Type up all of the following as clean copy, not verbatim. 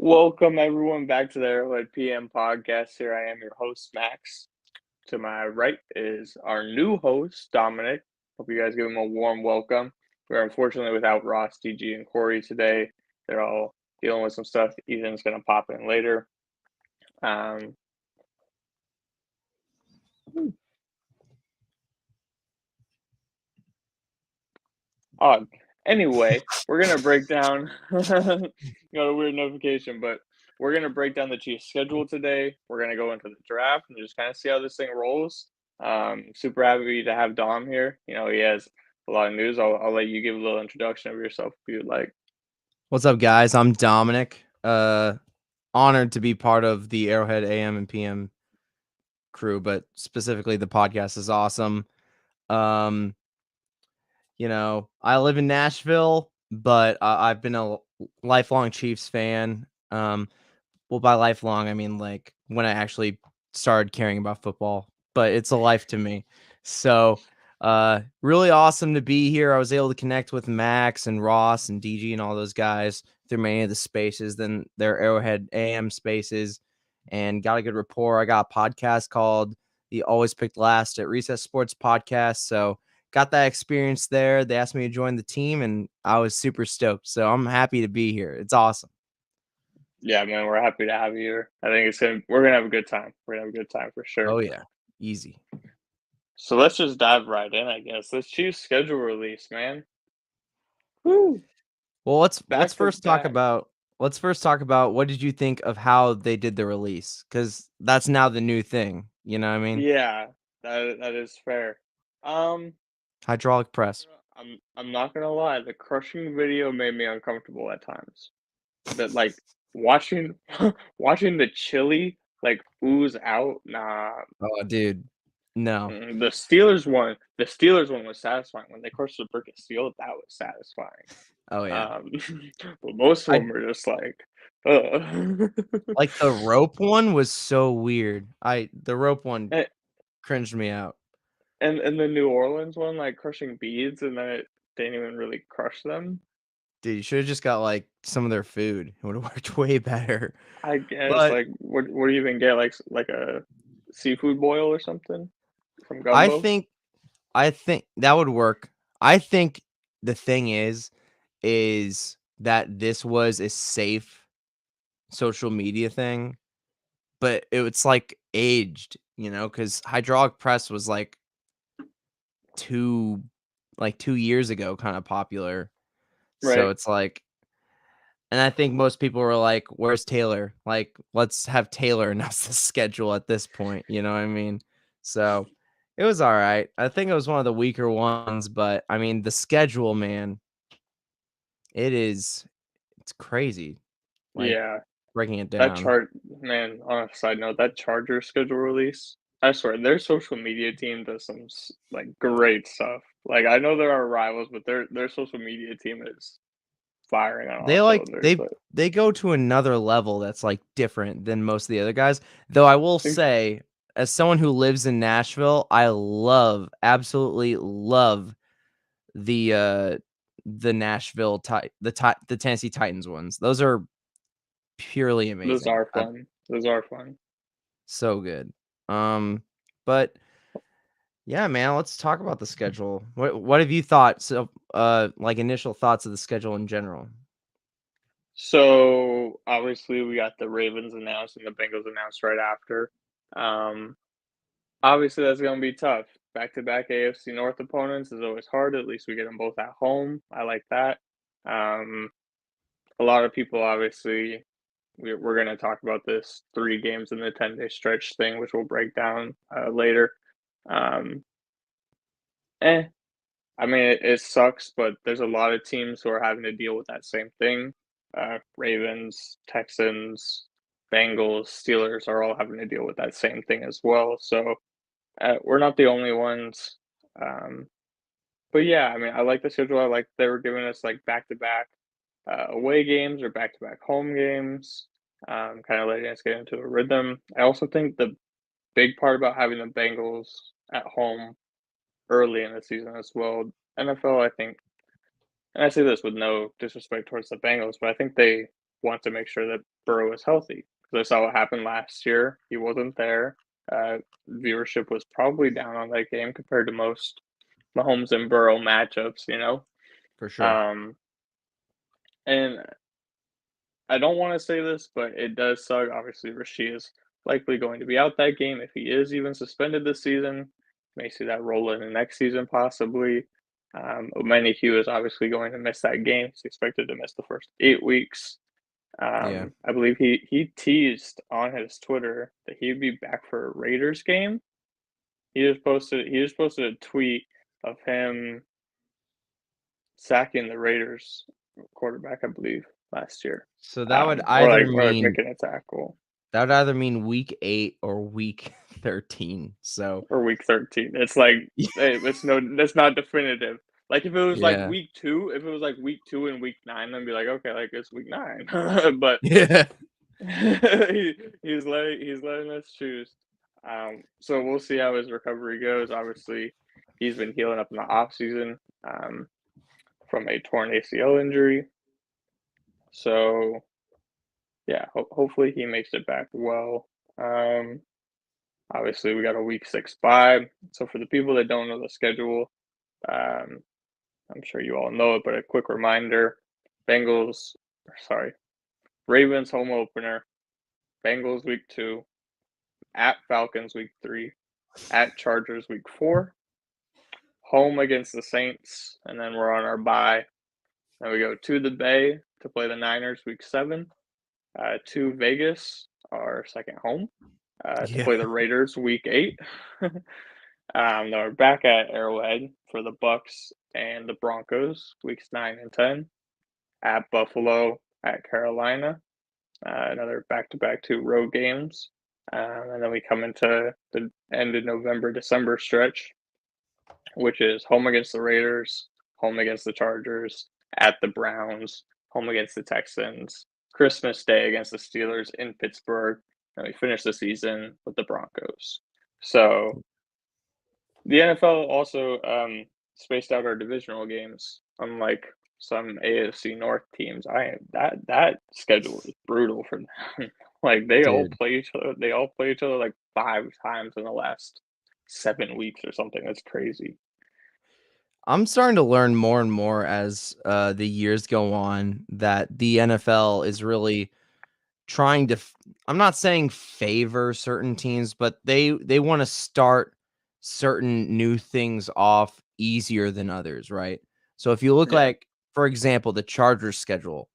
Welcome everyone back to the Arrowhead PM podcast. Here I am, your host Max. To my right is our new host Dominic. Hope you guys give him a warm welcome. We're unfortunately without Ross, DG, and Corey today. They're all dealing with some stuff. Ethan's gonna pop in later. Um, Odd. Anyway, we're gonna break down. Got a weird notification, but we're gonna break down the Chiefs' schedule today. We're gonna go into the draft and just kind of see how this thing rolls. Super happy to have Dom here. He has a lot of news. I'll let you give a little introduction of yourself if you'd like. What's up, guys? I'm Dominic. Honored to be part of the Arrowhead AM and PM crew, but specifically the podcast is awesome. Um, I live in Nashville, but I've been a lifelong Chiefs fan. Well, by lifelong, I mean like when I actually started caring about football, but it's a life to me. So, really awesome to be here. I was able to connect with Max and Ross and DG and all those guys through many of the spaces, then their Arrowhead AM spaces, and got a good rapport. I got a podcast called the Always Picked Last at Recess Sports Podcast. So, got that experience there. They asked me to join the team, and I was super stoked. So, I'm happy to be here. It's awesome. Yeah, man, we're happy to have you here. I think we're gonna have a good time. We're gonna have a good time for sure. Oh, yeah. Easy. So let's just dive right in, I guess. Let's choose schedule release, man. Woo! Well, let's Back let's to first talk back. about let's first talk about what did you think of how they did the release? Because that's now the new thing. You know what I mean? Yeah, that is fair. Um, Hydraulic press. I'm not gonna lie, the crushing video made me uncomfortable at times. That like watching watching the chili like ooze out. Nah, Oh, dude. No. the Steelers one was satisfying when they crushed the brick of steel. That was satisfying. Oh yeah. Um, but most of I them were just like, ugh. like the rope one was so weird. The rope one and, cringed me out. and the New Orleans one, like crushing beads, and then it didn't even really crush them. Dude, you should have just got like some of their food. It would have worked way better. I guess But like what do you even get like a seafood boil or something from I gumbo? think I think that would work. I think the thing is that this was a safe social media thing, but it's like aged, because hydraulic press was like 2 2 years ago kind of popular. So Right. it's like, and I think most people were like, "Where's Taylor? Like, let's have Taylor announce the schedule at this point." You know what I mean? So it was all right. I think it was one of the weaker ones, but I mean, the schedule, man, it's crazy. Like Yeah. breaking it That down. chart, man, on a side note, that Charger schedule release, I swear their social media team does some like great stuff. Like I know there are rivals, but their social media team is firing on all They like cylinders. they they go to another level that's like different than most of the other guys. Though I will Like, say, as someone who lives in Nashville, I absolutely love the Nashville the Tennessee Titans ones. Those are purely those amazing. are fun. Those are fun. So good. Um, but yeah, man, let's talk about the schedule. What have you thought? So, like initial thoughts of the schedule in general. So obviously we got the Ravens announced and the Bengals announced right after. Um, Obviously that's gonna be tough. Back to back AFC North opponents is always hard. At least we get them both at home. I like that. Um, a lot of people obviously we're going to talk about this 3 games in the 10-day stretch thing, which we'll break down later. Um, eh, I mean, it sucks, but there's a lot of teams who are having to deal with that same thing. Ravens, Texans, Bengals, Steelers are all having to deal with that same thing as well. So we're not the only ones. Um, but yeah, I mean, I like the schedule. I like they were giving us like back to back away games or back to back home games, kind of letting us get into a rhythm. I also think the big part about having the Bengals at home early in the season as well. NFL, I think, and I say this with no disrespect towards the Bengals, but I think they want to make sure that Burrow is healthy because I saw what happened last year. He wasn't there. Uh, Viewership was probably down on that game compared to most Mahomes and Burrow matchups, you know? For sure. Um, and I don't want to say this, but it does suck. Obviously, Rasheed is likely going to be out that game if he is even suspended this season. May see that roll in the next season possibly. Hugh is obviously going to miss that game. He's expected to miss the first 8 weeks. Yeah. I believe he teased on his Twitter that he'd be back for a Raiders game. He just posted a tweet of him sacking the Raiders quarterback, I believe, last year. So that would Or either like mean making a tackle. week 8 or week 13. So Or week 13. It's like that's not definitive. Like if it was like yeah. week 2, if it was like week 2 and week 9, then be like, okay, like it's week 9. But Yeah. he's letting us choose. So we'll see how his recovery goes. Obviously, he's been healing up in the off season from a torn ACL injury. So yeah, hopefully he makes it back well. Um, Obviously, we got a week 6 bye. So for the people that don't know the schedule, um, I'm sure you all know it, but a quick reminder: Bengals, sorry, Ravens home opener, Bengals week 2, at Falcons week 3, at Chargers week 4, home against the Saints, and then we're on our bye. Then we go to the Bay to play the Niners week 7, to Vegas, our second home, to Yeah. play the Raiders week 8. Then we're back at Arrowhead for the Bucks and the Broncos weeks 9 and 10, at Buffalo, at Carolina, another back-to-back 2 road games. And then we come into the end of November, December stretch, which is home against the Raiders, home against the Chargers, at the Browns, home against the Texans, Christmas Day against the Steelers in Pittsburgh, and we finish the season with the Broncos. So the NFL also spaced out our divisional games, unlike some AFC North teams. That schedule is brutal for them. Like they all Dude. play each other. They all play each other like 5 times in the last 7 weeks or something. That's crazy. I'm starting to learn more and more as the years go on that the NFL is really trying to I'm not saying favor certain teams, but they want to start certain new things off easier than others, right? So if you look Yeah, like, for example, the Chargers schedule,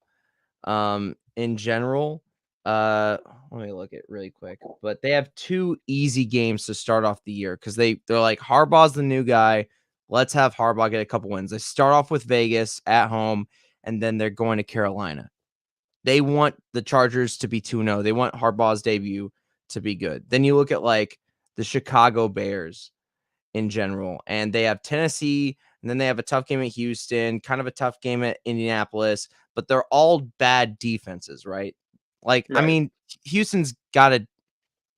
in general, let me look at really quick, but they have 2 easy games to start off the year because they're like Harbaugh's the new guy. Let's have Harbaugh get a couple wins. They start off with Vegas at home, and then they're going to Carolina. They want the Chargers to be 2-0. They want Harbaugh's debut to be good. Then you look at like the Chicago Bears in general, and they have Tennessee, and then they have a tough game at Houston, kind of a tough game at Indianapolis, but they're all bad defenses, right? Like, I right. mean, Houston's got a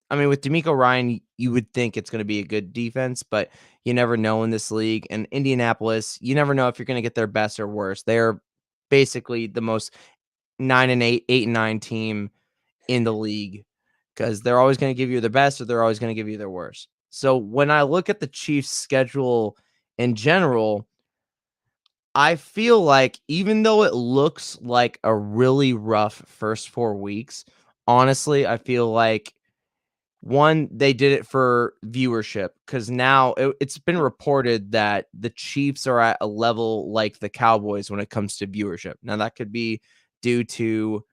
I mean, with D'Amico Ryan, you would think it's going to be a good defense, but you never know in this league. And Indianapolis, you never know if you're going to get their best or worst. They're basically the most 9-8, 8-9 team in the league because they're always going to give you their best or they're always going to give you their worst. So when I look at the Chiefs' schedule in general, I feel like even though it looks like a really rough first 4 weeks, honestly, I feel like one, they did it for viewership because now it's been reported that the Chiefs are at a level like the Cowboys when it comes to viewership. Now, that could be due to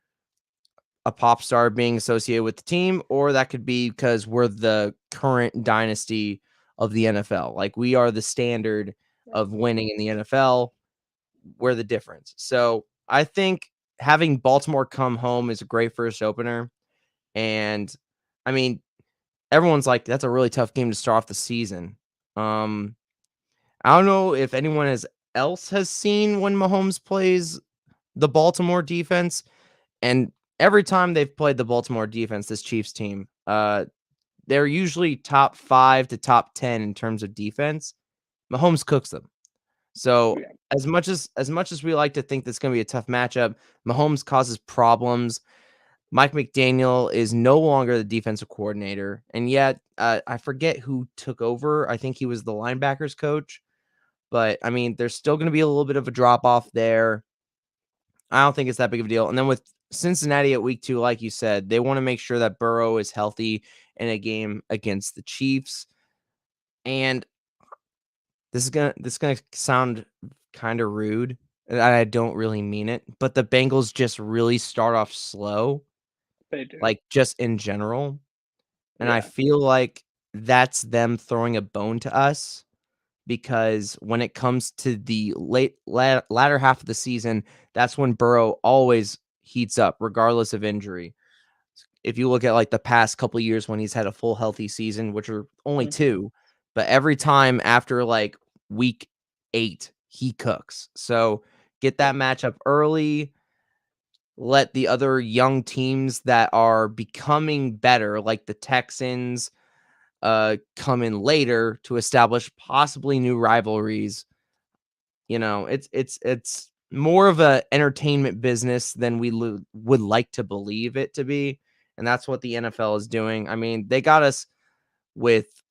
a pop star being associated with the team, or that could be because we're the current dynasty of the NFL. Like we are the standard of winning in the NFL. We're the difference. So I think having Baltimore come home is a great first opener. And I mean, everyone's like, that's a really tough game to start off the season. Um, I don't know if anyone else has seen when Mahomes plays the Baltimore defense, and every time they've played the Baltimore defense, this Chiefs team, they're usually top 5 to top 10 in terms of defense. Mahomes cooks them. So Yeah. as much as we like to think that's gonna be a tough matchup, Mahomes causes problems. Mike McDaniel is no longer the defensive coordinator, and yet I forget who took over. I think he was the linebackers coach, but I mean, there's still going to be a little bit of a drop off there. I don't think it's that big of a deal. And then with Cincinnati at week 2, like you said, they want to make sure that Burrow is healthy in a game against the Chiefs. And this is gonna sound kind of rude, and I don't really mean it, but the Bengals just really start off slow, They do. like just in general. And I Yeah. feel like that's them throwing a bone to us because when it comes to the latter half of the season, that's when Burrow always heats up, regardless of injury. If you look at like the past couple of years when he's had a full healthy season, which are only Mhm. 2, but every time after like week 8, he cooks. So get Yeah. that matchup early. Let the other young teams that are becoming better, like the Texans, come in later to establish possibly new rivalries. It's more of a entertainment business than we would like to believe it to be, and that's what the NFL is doing. I mean, they got us with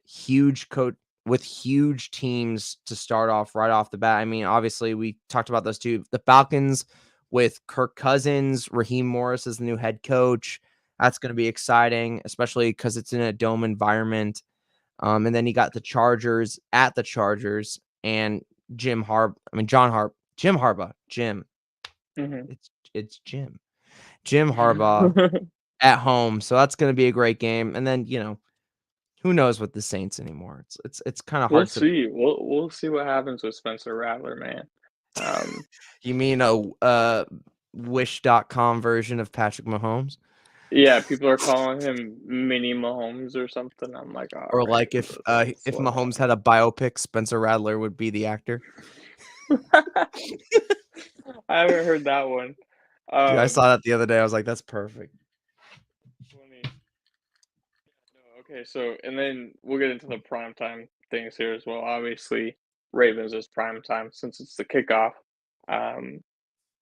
huge coat with huge teams to start off right off the bat. I mean, obviously, we talked about those two. The Falcons with Kirk Cousins, Raheem Morris as the new head coach. That's going to be exciting, especially because it's in a dome environment. And then you got the Chargers at the Chargers and Jim Harbaugh. Mhm. It's Jim Harbaugh at home. So that's going to be a great game. And then, who knows with the Saints anymore? It's kind of We'll hard to. see. We'll see what happens with Spencer Rattler, man. Um, You mean a wish.com version of Patrick Mahomes? yeah, people are calling him Mini Mahomes or something. I'm like, all Or right, like if let's if slow Mahomes had a biopic, Spencer Rattler would be the actor. down. I haven't heard that one. Dude, I Um, saw that the other day. I was like, that's perfect. funny. No, okay, so and then we'll get into the prime time things here as well. Obviously, Ravens is prime time since it's the kickoff. Um,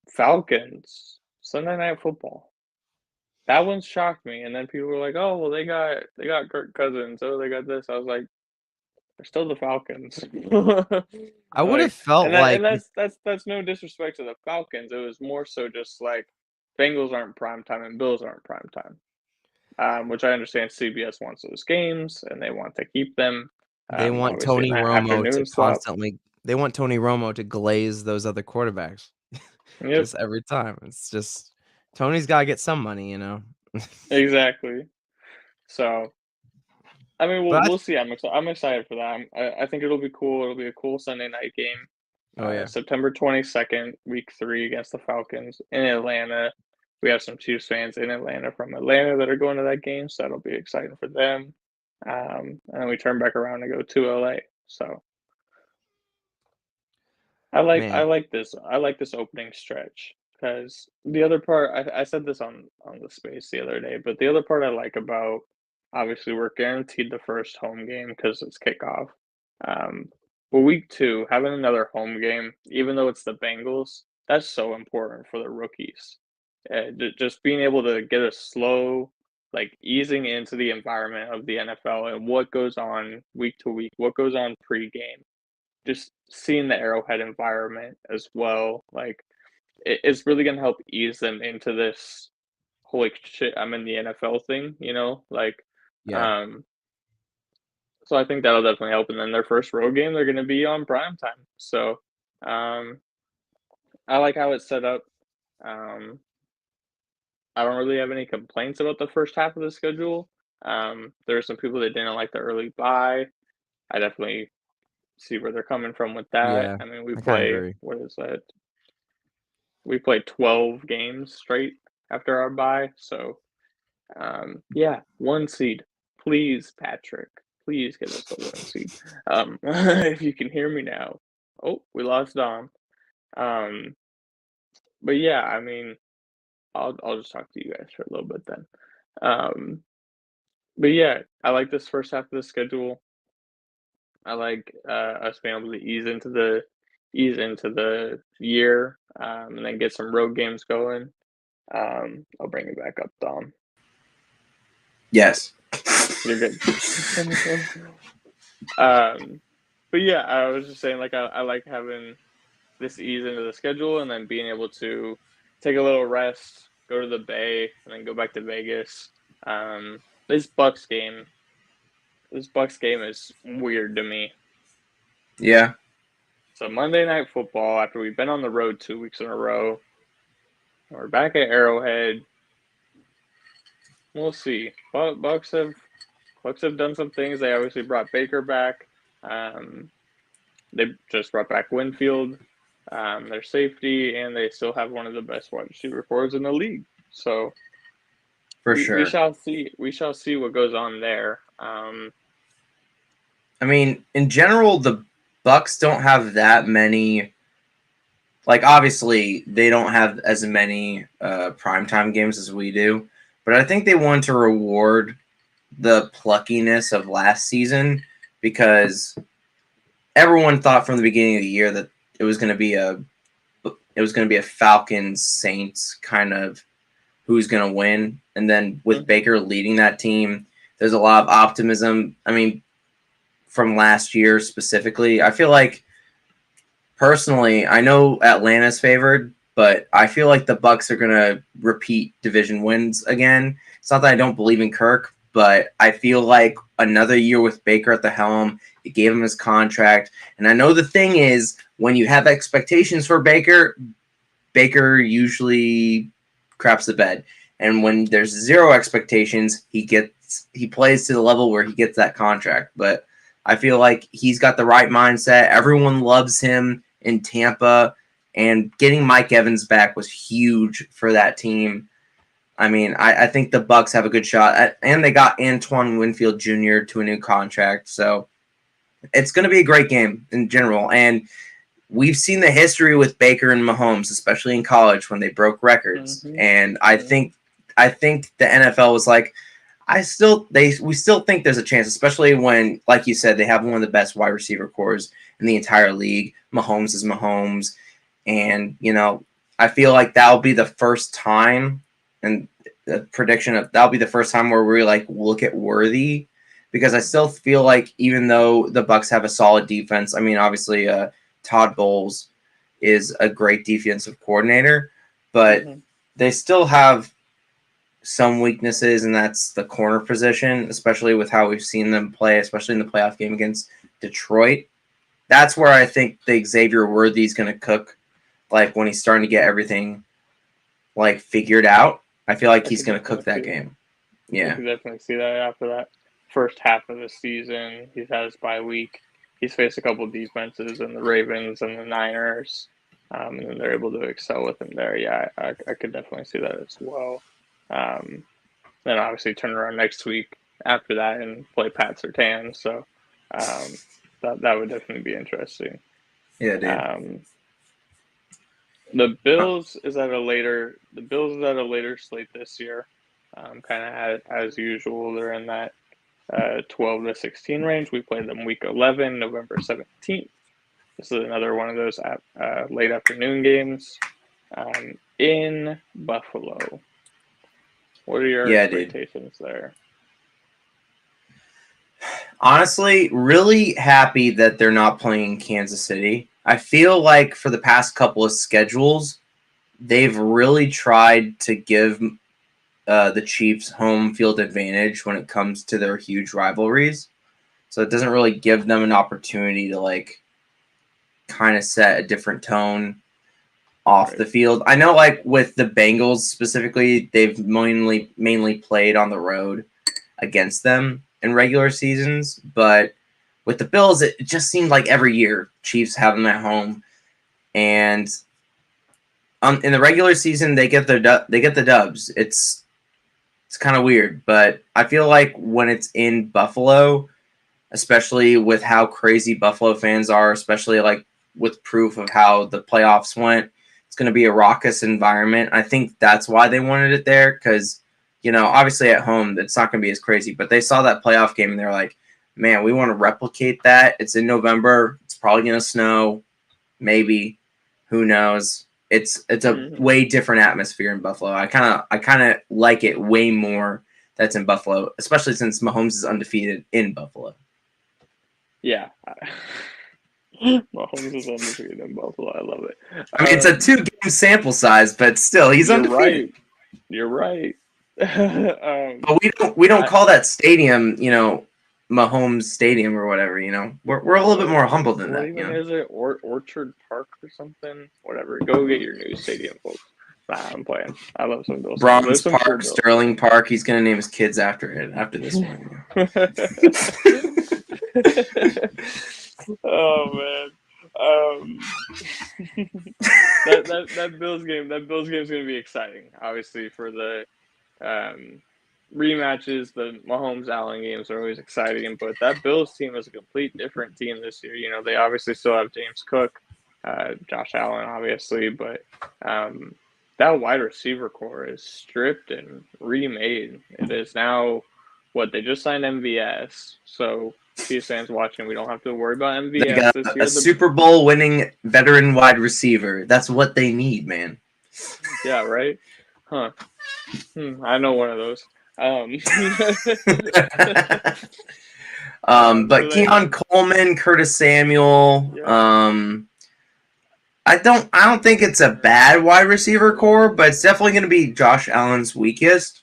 Falcons Sunday Night Football. That one shocked me, and then people were like, "Oh, well, they got Kirk Cousins. Oh, they got this." I was like, "They're still the Falcons." I would have Like, felt and that like and that's no disrespect to the Falcons. It was more so just like Bengals aren't prime time and Bills aren't prime time. Which I understand CBS wants those games and they want to keep them. they want Obviously in Tony that Romo to afternoon slot. constantly they want Tony Romo to glaze those other quarterbacks Yep, just every time. It's just Tony's got to get some money. exactly. So I mean, we'll But we'll see. I'm excited for that. I think it'll be cool. It'll be a cool Sunday night game. oh yeah. September 22nd, week 3 against the Falcons in Atlanta. We have some Chiefs fans in Atlanta from Atlanta that are going to that game, so that'll be exciting for them. And then we turn back around and go to LA. So I Man, like this. I like this opening stretch because the other part I said this on the space the other day, but the other part I like about obviously we're guaranteed the first home game because it's kickoff. Um, but week 2, having another home game, even though it's the Bengals, that's so important for the rookies. Just being able to get a slow, like easing into the environment of the NFL and what goes on week to week, what goes on pregame, just seeing the Arrowhead environment as well, like, it's really gonna help ease them into this, "Holy shit, I'm in the NFL" thing, like, yeah. um, so I think that'll definitely help, and then their first road game, they're gonna be on prime time, so, um, I like how it's set up, um, I don't really have any complaints about the first half of the schedule, there are some people that didn't like the early bye, I definitely see where they're coming from with that, Yeah. I mean, we I kind of play agree. what is that? We played 12 games straight after our bye, so, yeah, 1 seed. Please, Patrick, please get us the 1 seed. If you can hear me now. Oh, we lost Dom. Um, but yeah, I mean, I'll just talk to you guys for a little bit then. Um, but yeah, I like this first half of the schedule. I like, us being able to ease into ease into the year, and then get some road games going. I'll bring it back up, Dom. Yes. You're good. um, but yeah, I was just saying, like, I like having this ease into the schedule and then being able to take a little rest, go to the Bay, and then go back to Vegas. Um, this Bucks game, this Bucks game is weird to me. Yeah. So Monday Night Football, after we've been on the road 2 weeks in a row, we're back at Arrowhead. We'll see. Bucks have done some things. They obviously brought Baker back. Um, they just brought back Winfield, their safety, and they still have one of the best wide receiver corps in the league. So For we sure. shall see. We shall see what goes on there. I mean, in general, the Bucks don't have that many. Like, obviously, they don't have as many primetime games as we do, but I think they want to reward the pluckiness of last season because everyone thought from the beginning of the year that it was going to be a Falcons Saints kind of who's going to win, and then with Baker leading that team, there's a lot of optimism. I mean, from last year specifically, I feel like personally, I know Atlanta's favored, but I feel like the Bucks are going to repeat division wins again. It's not that I don't believe in Kirk, but I feel like another year with Baker at the helm, it gave him his contract. And I know the thing is, when you have expectations for Baker, Baker usually craps the bed. And when there's zero expectations, he plays to the level where he gets that contract. But I feel like he's got the right mindset. Everyone loves him in Tampa, and getting Mike Evans back was huge for that team. I mean, I think the Bucks have a good shot, and they got Antoine Winfield Jr. to a new contract, so it's going to be a great game in general. And we've seen the history with Baker and Mahomes, especially in college when they broke records. And I think the NFL was like, we still think there's a chance, especially when, like you said, they have one of the best wide receiver corps in the entire league. Mahomes is Mahomes, and I feel like that'll be the first time, and the prediction of that'll be the first time where we like look at Worthy, because I still feel like even though the Bucks have a solid defense, I mean obviously Todd Bowles is a great defensive coordinator, but they still have some weaknesses, and that's the corner position, especially with how we've seen them play, especially in the playoff game against Detroit. That's where I think the Xavier Worthy is going to cook, like when he's starting to get everything like figured out. I feel like he's going to cook that game. Yeah, I can definitely see that after that first half of the season. He's had his bye week. He's faced a couple of defenses in the Ravens and the Niners, and then they're able to excel with him there. Yeah, I could definitely see that as well. Then obviously turn around next week after that and play Pat Surtain. So that would definitely be interesting. Yeah, dude. The Bills is at a later slate this year. Kind of as usual, they're in that 12 to 16 range. We played them week 11, November 17th. This is another one of those late afternoon games in Buffalo. What are your expectations there? Honestly, really happy that they're not playing Kansas City. I feel like for the past couple of schedules, they've really tried to give the Chiefs home field advantage when it comes to their huge rivalries. So it doesn't really give them an opportunity to like kind of set a different tone off the field. I know like with the Bengals specifically, they've mainly played on the road against them in regular seasons, but with the Bills, it just seemed like every year Chiefs have them at home, and in the regular season they get the dubs. It's kind of weird, but I feel like when it's in Buffalo, especially with how crazy Buffalo fans are, especially like with proof of how the playoffs went, it's going to be a raucous environment. I think that's why they wanted it there, because obviously at home it's not going to be as crazy, but they saw that playoff game and they're like, man, we want to replicate that. It's in November. It's probably going to snow. maybe. Who knows? It's a way different atmosphere in Buffalo. I kind of like it way more that's in Buffalo, especially since Mahomes is undefeated in Buffalo. Yeah. Mahomes is undefeated in Buffalo. I love it. I mean, it's a 2-game sample size, but still, he's undefeated. You're right. But we don't call that stadium, Mahomes Stadium or whatever. We're a little bit more humble than that. What even is it? Orchard Park or something? Whatever. Go get your new stadium, folks. Nah, I'm playing. I love some Bills. Bronze Park, Sterling Park. He's gonna name his kids after it after this one. Oh man. That Bills game is gonna be exciting. Obviously for the rematches, the Mahomes Allen games are always exciting, but that Bills team is a complete different team this year. They obviously still have James Cook, Josh Allen, obviously, but that wide receiver core is stripped and remade. It is now what they just signed MVS, so Chiefs fans watching, we don't have to worry about MVS they got this year. A Super Bowl winning veteran wide receiver. That's what they need, man. Yeah, right? Huh. I know one of those. But Keon Coleman, Curtis Samuel, I don't think it's a bad wide receiver core, but it's definitely going to be Josh Allen's weakest.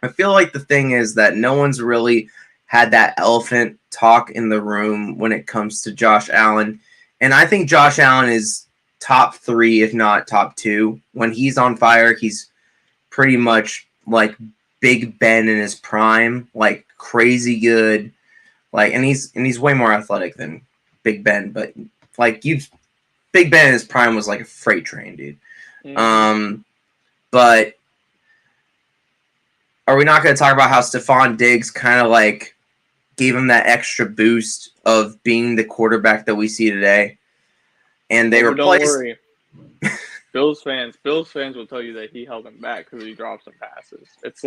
I feel like the thing is that no one's really had that elephant talk in the room when it comes to Josh Allen. And I think Josh Allen is top 3, if not top 2. When he's on fire, he's pretty much like Big Ben in his prime, like crazy good. And he's way more athletic than Big Ben, but Big Ben in his prime was like a freight train, dude. Mm-hmm. But are we not going to talk about how Stephon Diggs kind of like gave him that extra boost of being the quarterback that we see today? And they replaced. Don't worry. Bills fans will tell you that he held him back because he dropped some passes. It's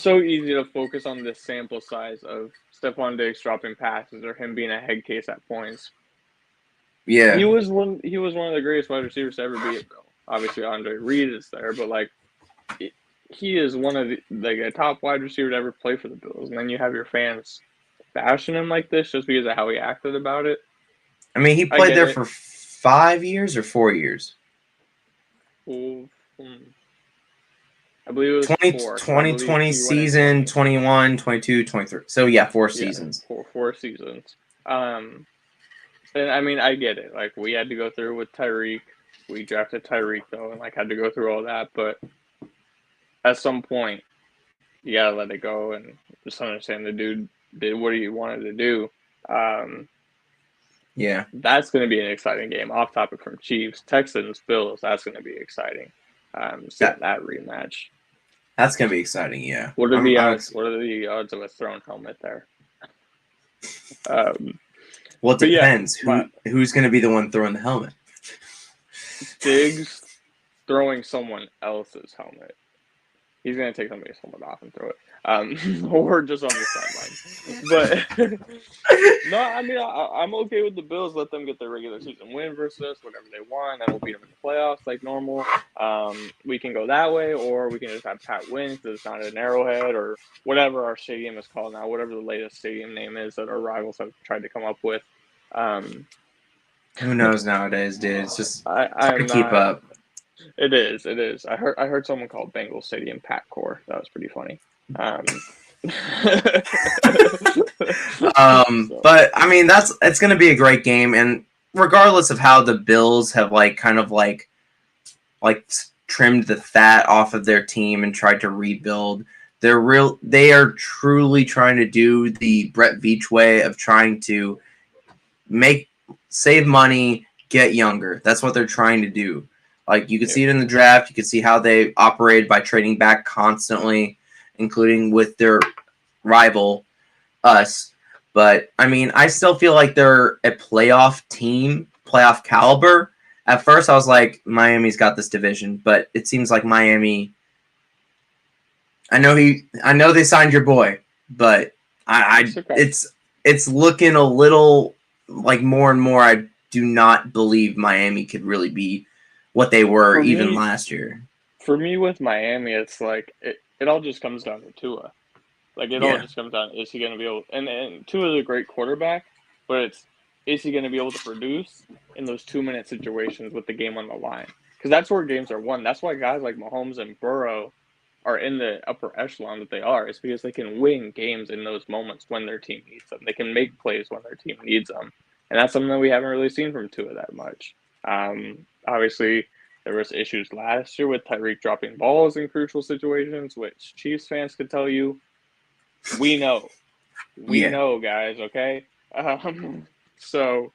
so easy to focus on this sample size of Stephon Diggs dropping passes or him being a head case at points. Yeah, he was one of the greatest wide receivers to ever be it, though. Obviously, Andre Reed is there, but he is one of a top wide receiver to ever play for the Bills. And then you have your fans bashing him like this just because of how he acted about it. I mean, he played there for 5 years or 4 years. I believe it was 2020 season, 21, 22, 23. So, yeah, 4 seasons. 4 seasons. And, I mean, I get it. We had to go through with Tyreek. We drafted Tyreek, though, and, had to go through all that. But at some point, you got to let it go and just understand the dude did what he wanted to do. Yeah. That's going to be an exciting game. Off topic from Chiefs, Texans, Bills, that's going to be exciting. Seeing that rematch. That's going to be exciting, yeah. What are the odds of a thrown helmet there? Well, it depends. Who's going to be the one throwing the helmet? Diggs throwing someone else's helmet. He's going to take somebody's helmet off and throw it. Or just on the sideline. But, no, I mean, I'm okay with the Bills. Let them get their regular season win versus us, whatever they want. And we'll beat them in the playoffs like normal. We can go that way, or we can just have Pat win because it's not an Arrowhead or whatever our stadium is called now, whatever the latest stadium name is that our rivals have tried to come up with. Who knows nowadays, dude? It's just hard to keep up. It is. I heard someone call Bengal Stadium Patcore. That was pretty funny. But I mean, it's going to be a great game, and regardless of how the Bills have trimmed the fat off of their team and tried to rebuild, they are truly trying to do the Brett Veach way of trying to save money, get younger. That's what they're trying to do. You can see it in the draft. You can see how they operate by trading back constantly, including with their rival, us. But, I mean, I still feel like they're a playoff team, playoff caliber. At first, I was like, Miami's got this division, but it seems like Miami. I know they signed your boy, but it's looking a little like more and more. I do not believe Miami could really be what they were even last year. For me, with Miami, it's like it all just comes down to Tua. Like, it all just comes down, is he going to be able – and Tua is a great quarterback, but is he going to be able to produce in those 2-minute situations with the game on the line? Because that's where games are won. That's why guys like Mahomes and Burrow are in the upper echelon that they are. It's because they can win games in those moments when their team needs them. They can make plays when their team needs them. And that's something that we haven't really seen from Tua that much. Obviously, there was issues last year with Tyreek dropping balls in crucial situations, which Chiefs fans could tell you. We know. We know, guys, okay? So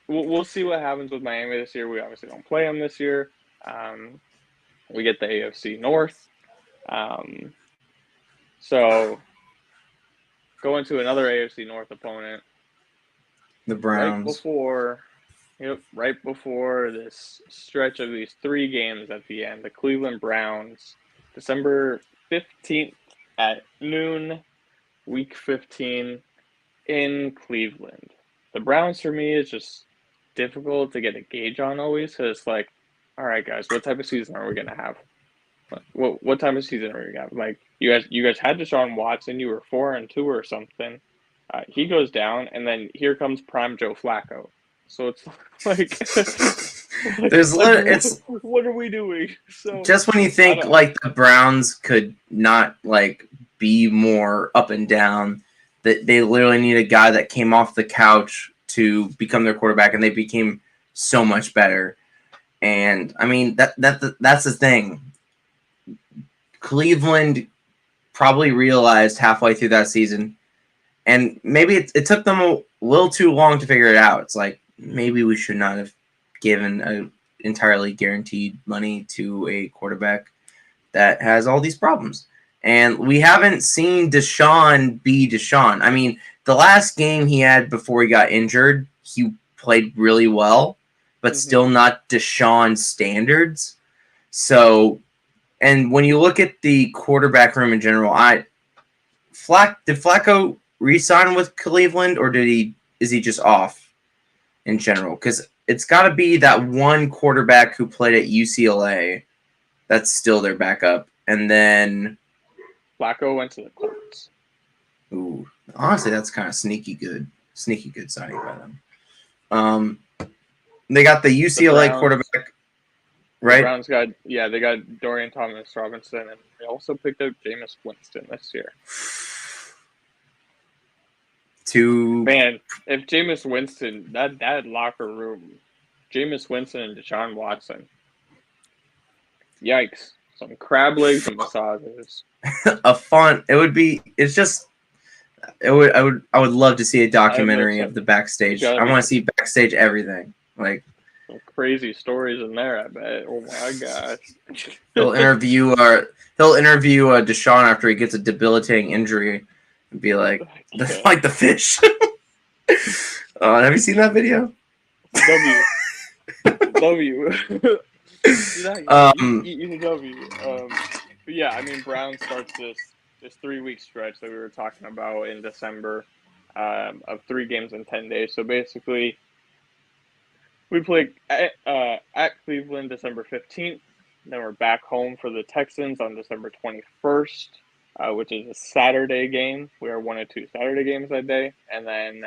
we'll see what happens with Miami this year. We obviously don't play them this year. We get the AFC North. So going to another AFC North opponent. The Browns. Right before this stretch of these 3 games at the end, the Cleveland Browns, December 15th at noon, Week 15 in Cleveland. The Browns, for me, is just difficult to get a gauge on always, because it's like, all right, guys, what type of season are we going to have? What type of season are we going to have? Like, you guys had Deshaun Watson. You were 4-2 or something. He goes down, and then here comes prime Joe Flacco. So it's like, what are we doing? So just when you think like the Browns could not like be more up and down, that they literally need a guy that came off the couch to become their quarterback, and they became so much better. And I mean that's the thing. Cleveland probably realized halfway through that season, and maybe it took them a little too long to figure it out. It's like, maybe we should not have given a entirely guaranteed money to a quarterback that has all these problems. And we haven't seen Deshaun be Deshaun. I mean, the last game he had before he got injured, he played really well, but still not Deshaun standards. So, and when you look at the quarterback room in general, did Flacco re-sign with Cleveland, or is he just off in general? Because it's got to be that one quarterback who played at UCLA that's still their backup. And then Flacco went to the Colts. Ooh, honestly, that's kind of sneaky good signing by them. They got the UCLA quarterback, right? The Browns they got Dorian Thomas-Robinson, and they also picked up Jameis Winston this year. Man, if Jameis Winston, that locker room, Jameis Winston and Deshaun Watson, yikes! Some crab legs and massages. I would love to see a documentary of the backstage. I want to see backstage everything. Like, some crazy stories in there, I bet. Oh my gosh. He'll interview Deshaun after he gets a debilitating injury and be like, like the fish. Have you seen that video? W. But yeah, I mean, Brown starts this 3-week stretch that we were talking about in December, of 3 games in 10 days. So basically, we play at Cleveland December 15th. Then we're back home for the Texans on December 21st, which is a Saturday game. We are 1 of 2 Saturday games that day. And then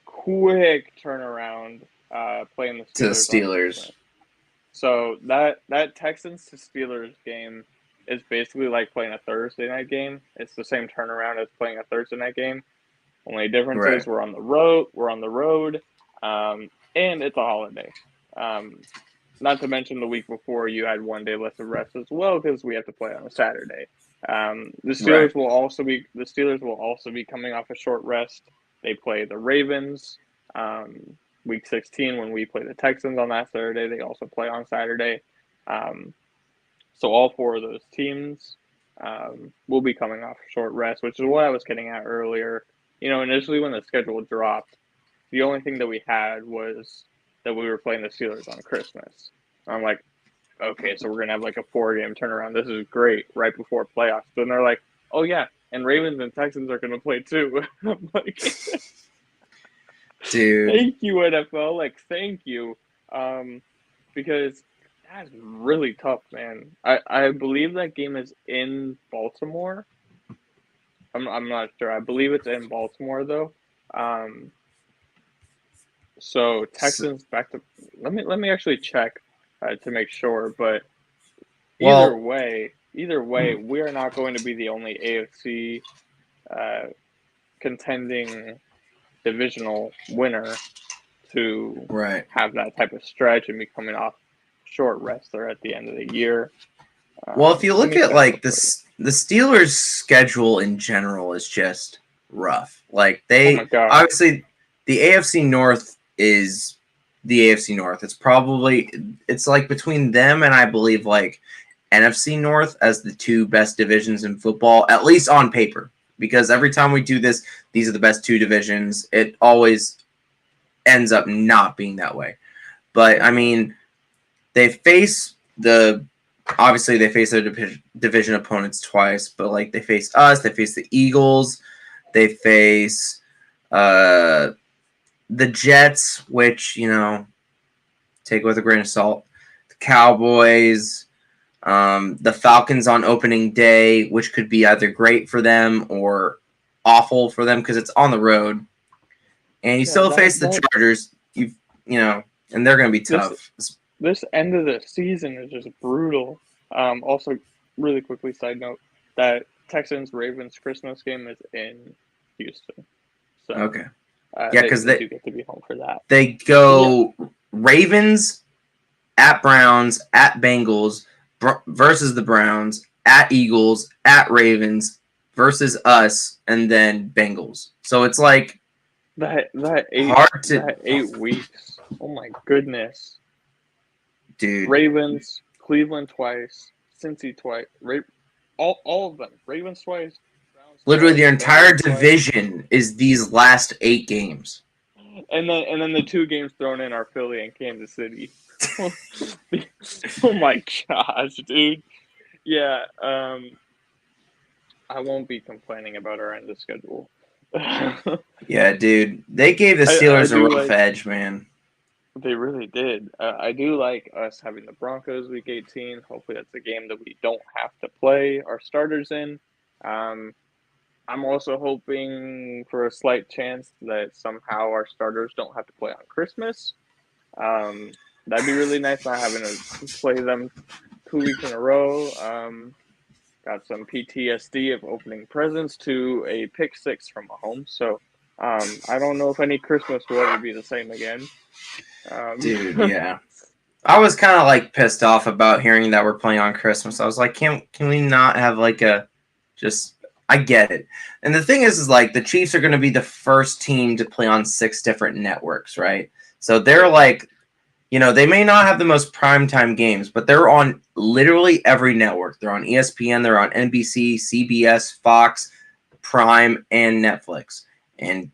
quick turnaround playing the Steelers. So that Texans to Steelers game is basically like playing a Thursday night game. It's the same turnaround as playing a Thursday night game. Only difference is we're on the road, and it's a holiday. Not to mention the week before you had 1 day less of rest as well because we have to play on a Saturday. The Steelers will also be coming off a short rest. They play the Ravens week 16 when we play the Texans on that Saturday. They also play on Saturday. So all 4 of those teams will be coming off a short rest, which is what I was getting at earlier. You know, initially when the schedule dropped, the only thing that we had was that we were playing the Steelers on Christmas. I'm like, okay, so we're going to have like a 4-game turnaround. This is great right before playoffs. Then they're like, oh yeah, and Ravens and Texans are going to play too. I'm like, Dude. Thank you, NFL. Like, thank you. Because that's really tough, man. I believe that game is in Baltimore. I'm not sure. I believe it's in Baltimore though. Um, so So, Texans back to let me actually check to make sure. But well, either way, we are not going to be the only AFC uh, contending divisional winner to right. have that type of stretch and be coming off short rest there at the end of the year. Well, if you Let look me at check real like quick. the Steelers' schedule in general is just rough. Like Oh my they God. obviously the AFC North is the AFC North. It's like between them and I believe like NFC North as the two best divisions in football, at least on paper. Because every time we do this, these are the best two divisions. It always ends up not being that way. But I mean, they face obviously they face their division opponents twice, but like they face us, they face the Eagles, they face the Jets, which take with a grain of salt, the Cowboys, the Falcons on opening day, which could be either great for them or awful for them because it's on the road, and you Yeah, still face the Chargers. And they're going to be tough. This end of the season is just brutal. Also, really quickly, side note that Texans Ravens Christmas game is in Houston, so Okay. Yeah, because they do get to be home for that. They go Ravens at Browns at Bengals versus the Browns at Eagles at Ravens versus us and then Bengals. So it's like that hard to that 8 weeks. Oh my goodness, dude. Ravens, Cleveland twice, Cincy twice, all of them. Ravens twice, Browns Literally, twice, the entire Bengals twice. division is these last 8 games. And then the 2 games thrown in are Philly and Kansas City. Oh my gosh, dude. Yeah, I won't be complaining about our end of schedule. Yeah, dude. They gave the Steelers a rough edge, man. They really did. I do like us having the Broncos week 18. Hopefully that's a game that we don't have to play our starters in. I'm also hoping for a slight chance that somehow our starters don't have to play on Christmas. That'd be really nice not having to play them 2 weeks in a row. Got some PTSD of opening presents to a pick six from Mahomes. So I don't know if any Christmas will ever be the same again. Dude, yeah. I was kind of like pissed off about hearing that we're playing on Christmas. I was like, can we not have like I get it. And the thing is like the Chiefs are going to be the first team to play on 6 different networks, right? So they're like, they may not have the most primetime games, but they're on literally every network. They're on ESPN, they're on NBC, CBS, Fox, Prime, and Netflix. And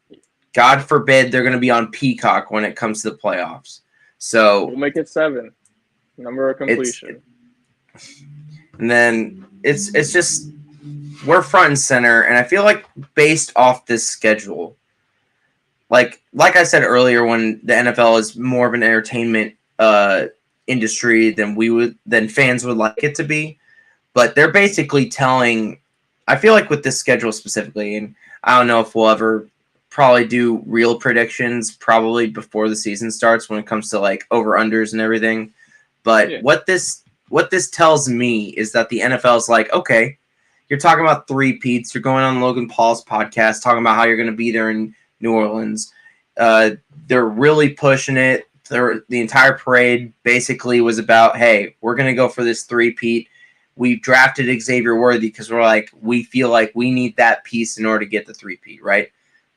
God forbid they're going to be on Peacock when it comes to the playoffs. So we'll make it 7. Number of completion. And then it's just we're front and center, and I feel like based off this schedule, like I said earlier, when the NFL is more of an entertainment industry than fans would like it to be, but they're basically telling. I feel like with this schedule specifically, and I don't know if we'll ever probably do real predictions probably before the season starts when it comes to like over unders and everything. But what this tells me is that the NFL is like, okay, you're talking about 3-peats. You're going on Logan Paul's podcast talking about how you're going to be there in New Orleans. They're really pushing it. The entire parade basically was about, hey, we're going to go for this 3-peat. We drafted Xavier Worthy because we feel like we need that piece in order to get the 3-peat, right?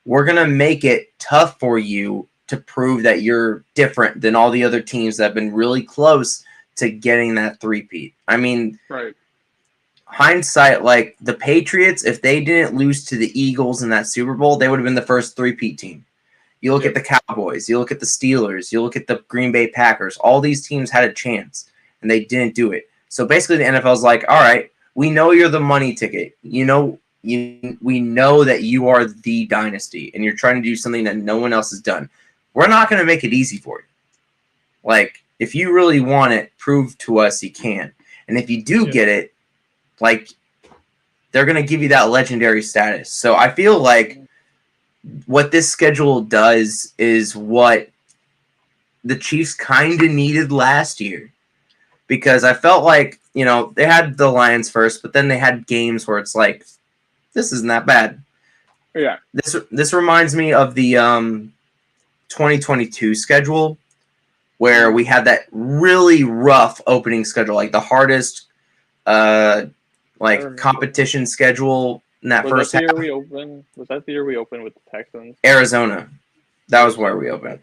We're going to make it tough for you to prove that you're different than all the other teams that have been really close to getting that 3-peat. I mean, right. Hindsight, like the Patriots, if they didn't lose to the Eagles in that Super Bowl, they would have been the first 3-peat team. You look at the Cowboys, you look at the Steelers, you look at the Green Bay Packers. All these teams had a chance, and they didn't do it. So basically, the NFL is like, all right, we know you're the money ticket. We know that you are the dynasty, and you're trying to do something that no one else has done. we're not going to make it easy for you. Like, if you really want it, prove to us you can. And if you do get it, like, they're going to give you that legendary status. So I feel like what this schedule does is what the Chiefs kind of needed last year. Because I felt like, you know, they had the Lions first, but then they had games where it's like, this isn't that bad. Yeah. This reminds me of the 2022 schedule, where we had that really rough opening schedule, like the hardest competition schedule in that first half. Was that the year we opened with the Texans? Arizona. That was where we opened.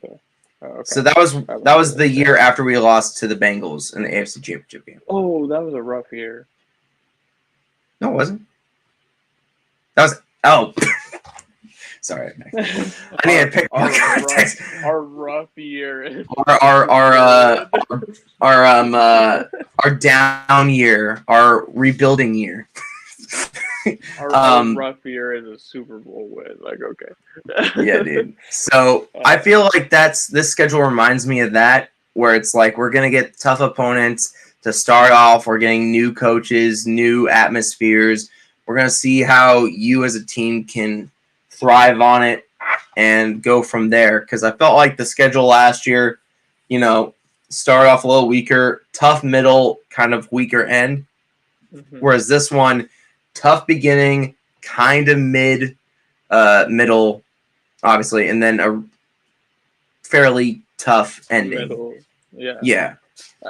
Oh, okay. So that was the year after we lost to the Bengals in the AFC Championship game. Oh, that was a rough year. No, it wasn't. That was sorry. I need to pick more context. Our rough year. Our down year, our rebuilding year. Our rough year is a Super Bowl win. Like, okay. Yeah, dude. So I feel like this schedule reminds me of that, where it's like we're gonna get tough opponents to start off. We're getting new coaches, new atmospheres. We're gonna see how you as a team can thrive on it and go from there. Because I felt like the schedule last year, you know, started off a little weaker, tough middle, kind of weaker end. Mm-hmm. Whereas this one, tough beginning, kind of middle, obviously, and then a fairly tough ending. Middle. Yeah. Yeah.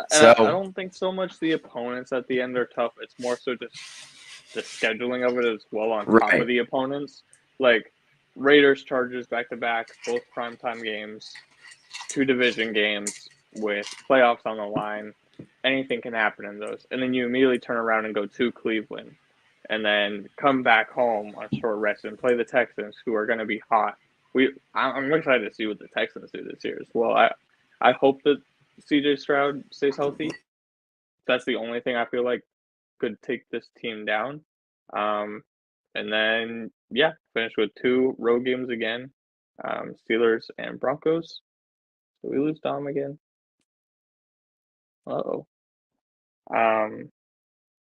So I don't think so much the opponents at the end are tough. It's more so just the scheduling of it as well on top of the opponents. Like Raiders, Chargers back-to-back, both primetime games, 2 division games with playoffs on the line. Anything can happen in those. And then you immediately turn around and go to Cleveland and then come back home on short rest and play the Texans, who are going to be hot. I'm excited to see what the Texans do this year as well. I hope that CJ Stroud stays healthy. That's the only thing I feel like could take this team down. And then, finish with 2 road games again, Steelers and Broncos. So we lose Dom again. Uh-oh.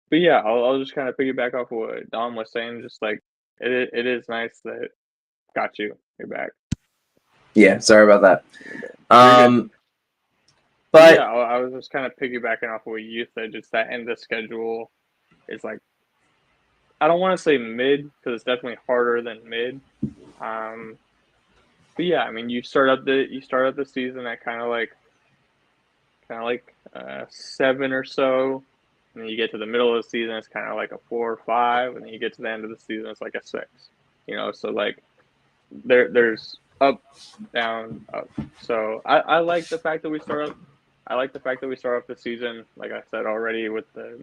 But yeah, I'll just kind of piggyback off of what Dom was saying. Just like, it is nice that got you. You're back. Yeah, sorry about that. But yeah, I was just kind of piggybacking off of what you said. Just that end of schedule is like, I don't want to say mid because it's definitely harder than mid. But yeah, I mean, you start out the season at kind of like 7 or so, and then you get to the middle of the season, it's kind of like a 4 or 5, and then you get to the end of the season, it's like a 6. You know, so like there's up, down, up. So I like the fact that we start up. I like the fact that we start off the season, like I said already, with the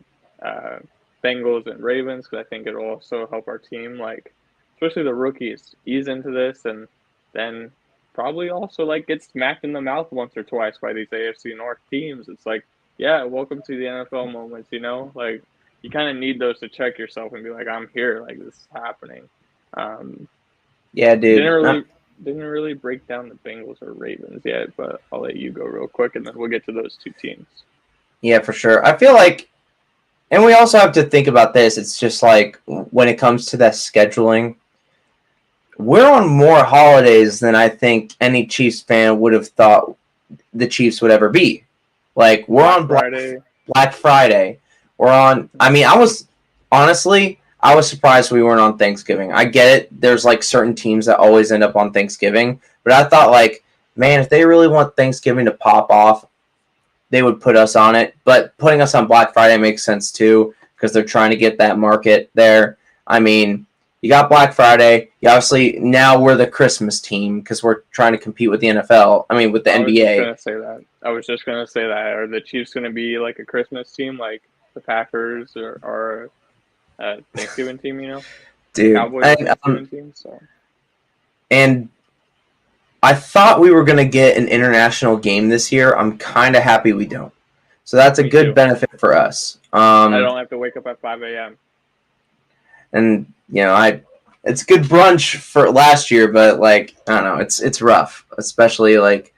Bengals and Ravens, because I think it'll also help our team, like especially the rookies, ease into this, and then probably also like get smacked in the mouth once or twice by these AFC North teams. It's like, yeah, welcome to the NFL moments, you know? Like, you kind of need those to check yourself and be like, I'm here, like this is happening. Yeah, dude. Didn't really break down the Bengals or Ravens yet, but I'll let you go real quick, and then we'll get to those 2 teams. Yeah, for sure. I feel like, and we also have to think about this, it's just like when it comes to that scheduling, we're on more holidays than I think any Chiefs fan would have thought the Chiefs would ever be. Like, we're on Black Friday. We're on, I mean, I was surprised we weren't on Thanksgiving. I get it. There's like certain teams that always end up on Thanksgiving. But I thought, like, man, if they really want Thanksgiving to pop off, they would put us on it. But putting us on Black Friday makes sense too, because they're trying to get that market there. I mean, you got Black Friday. You obviously, now we're the Christmas team because we're trying to compete with the NFL. I mean, with the NBA. I was just going to say that. Are the Chiefs going to be like a Christmas team like the Packers or Thanksgiving team, you know? Dude. Cowboys Thanksgiving team, so. And I thought we were going to get an international game this year. I'm kind of happy we don't. So that's a good benefit for us. I don't have to wake up at 5 a.m. And, you know, it's good brunch for last year, but like I don't know, it's rough, especially like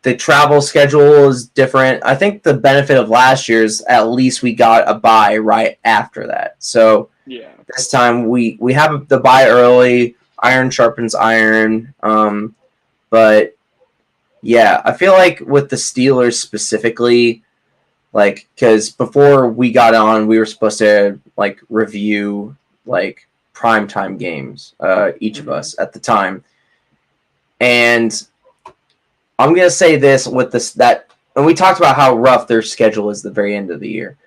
the travel schedule is different. I think the benefit of last year's at least we got a bye right after that. So Yeah. this time we have the bye early. Iron sharpens iron. But yeah, I feel like with the Steelers specifically, like because before we got on, we were supposed to like review like primetime games, each of us at the time, and I'm gonna say this with and we talked about how rough their schedule is the very end of the year.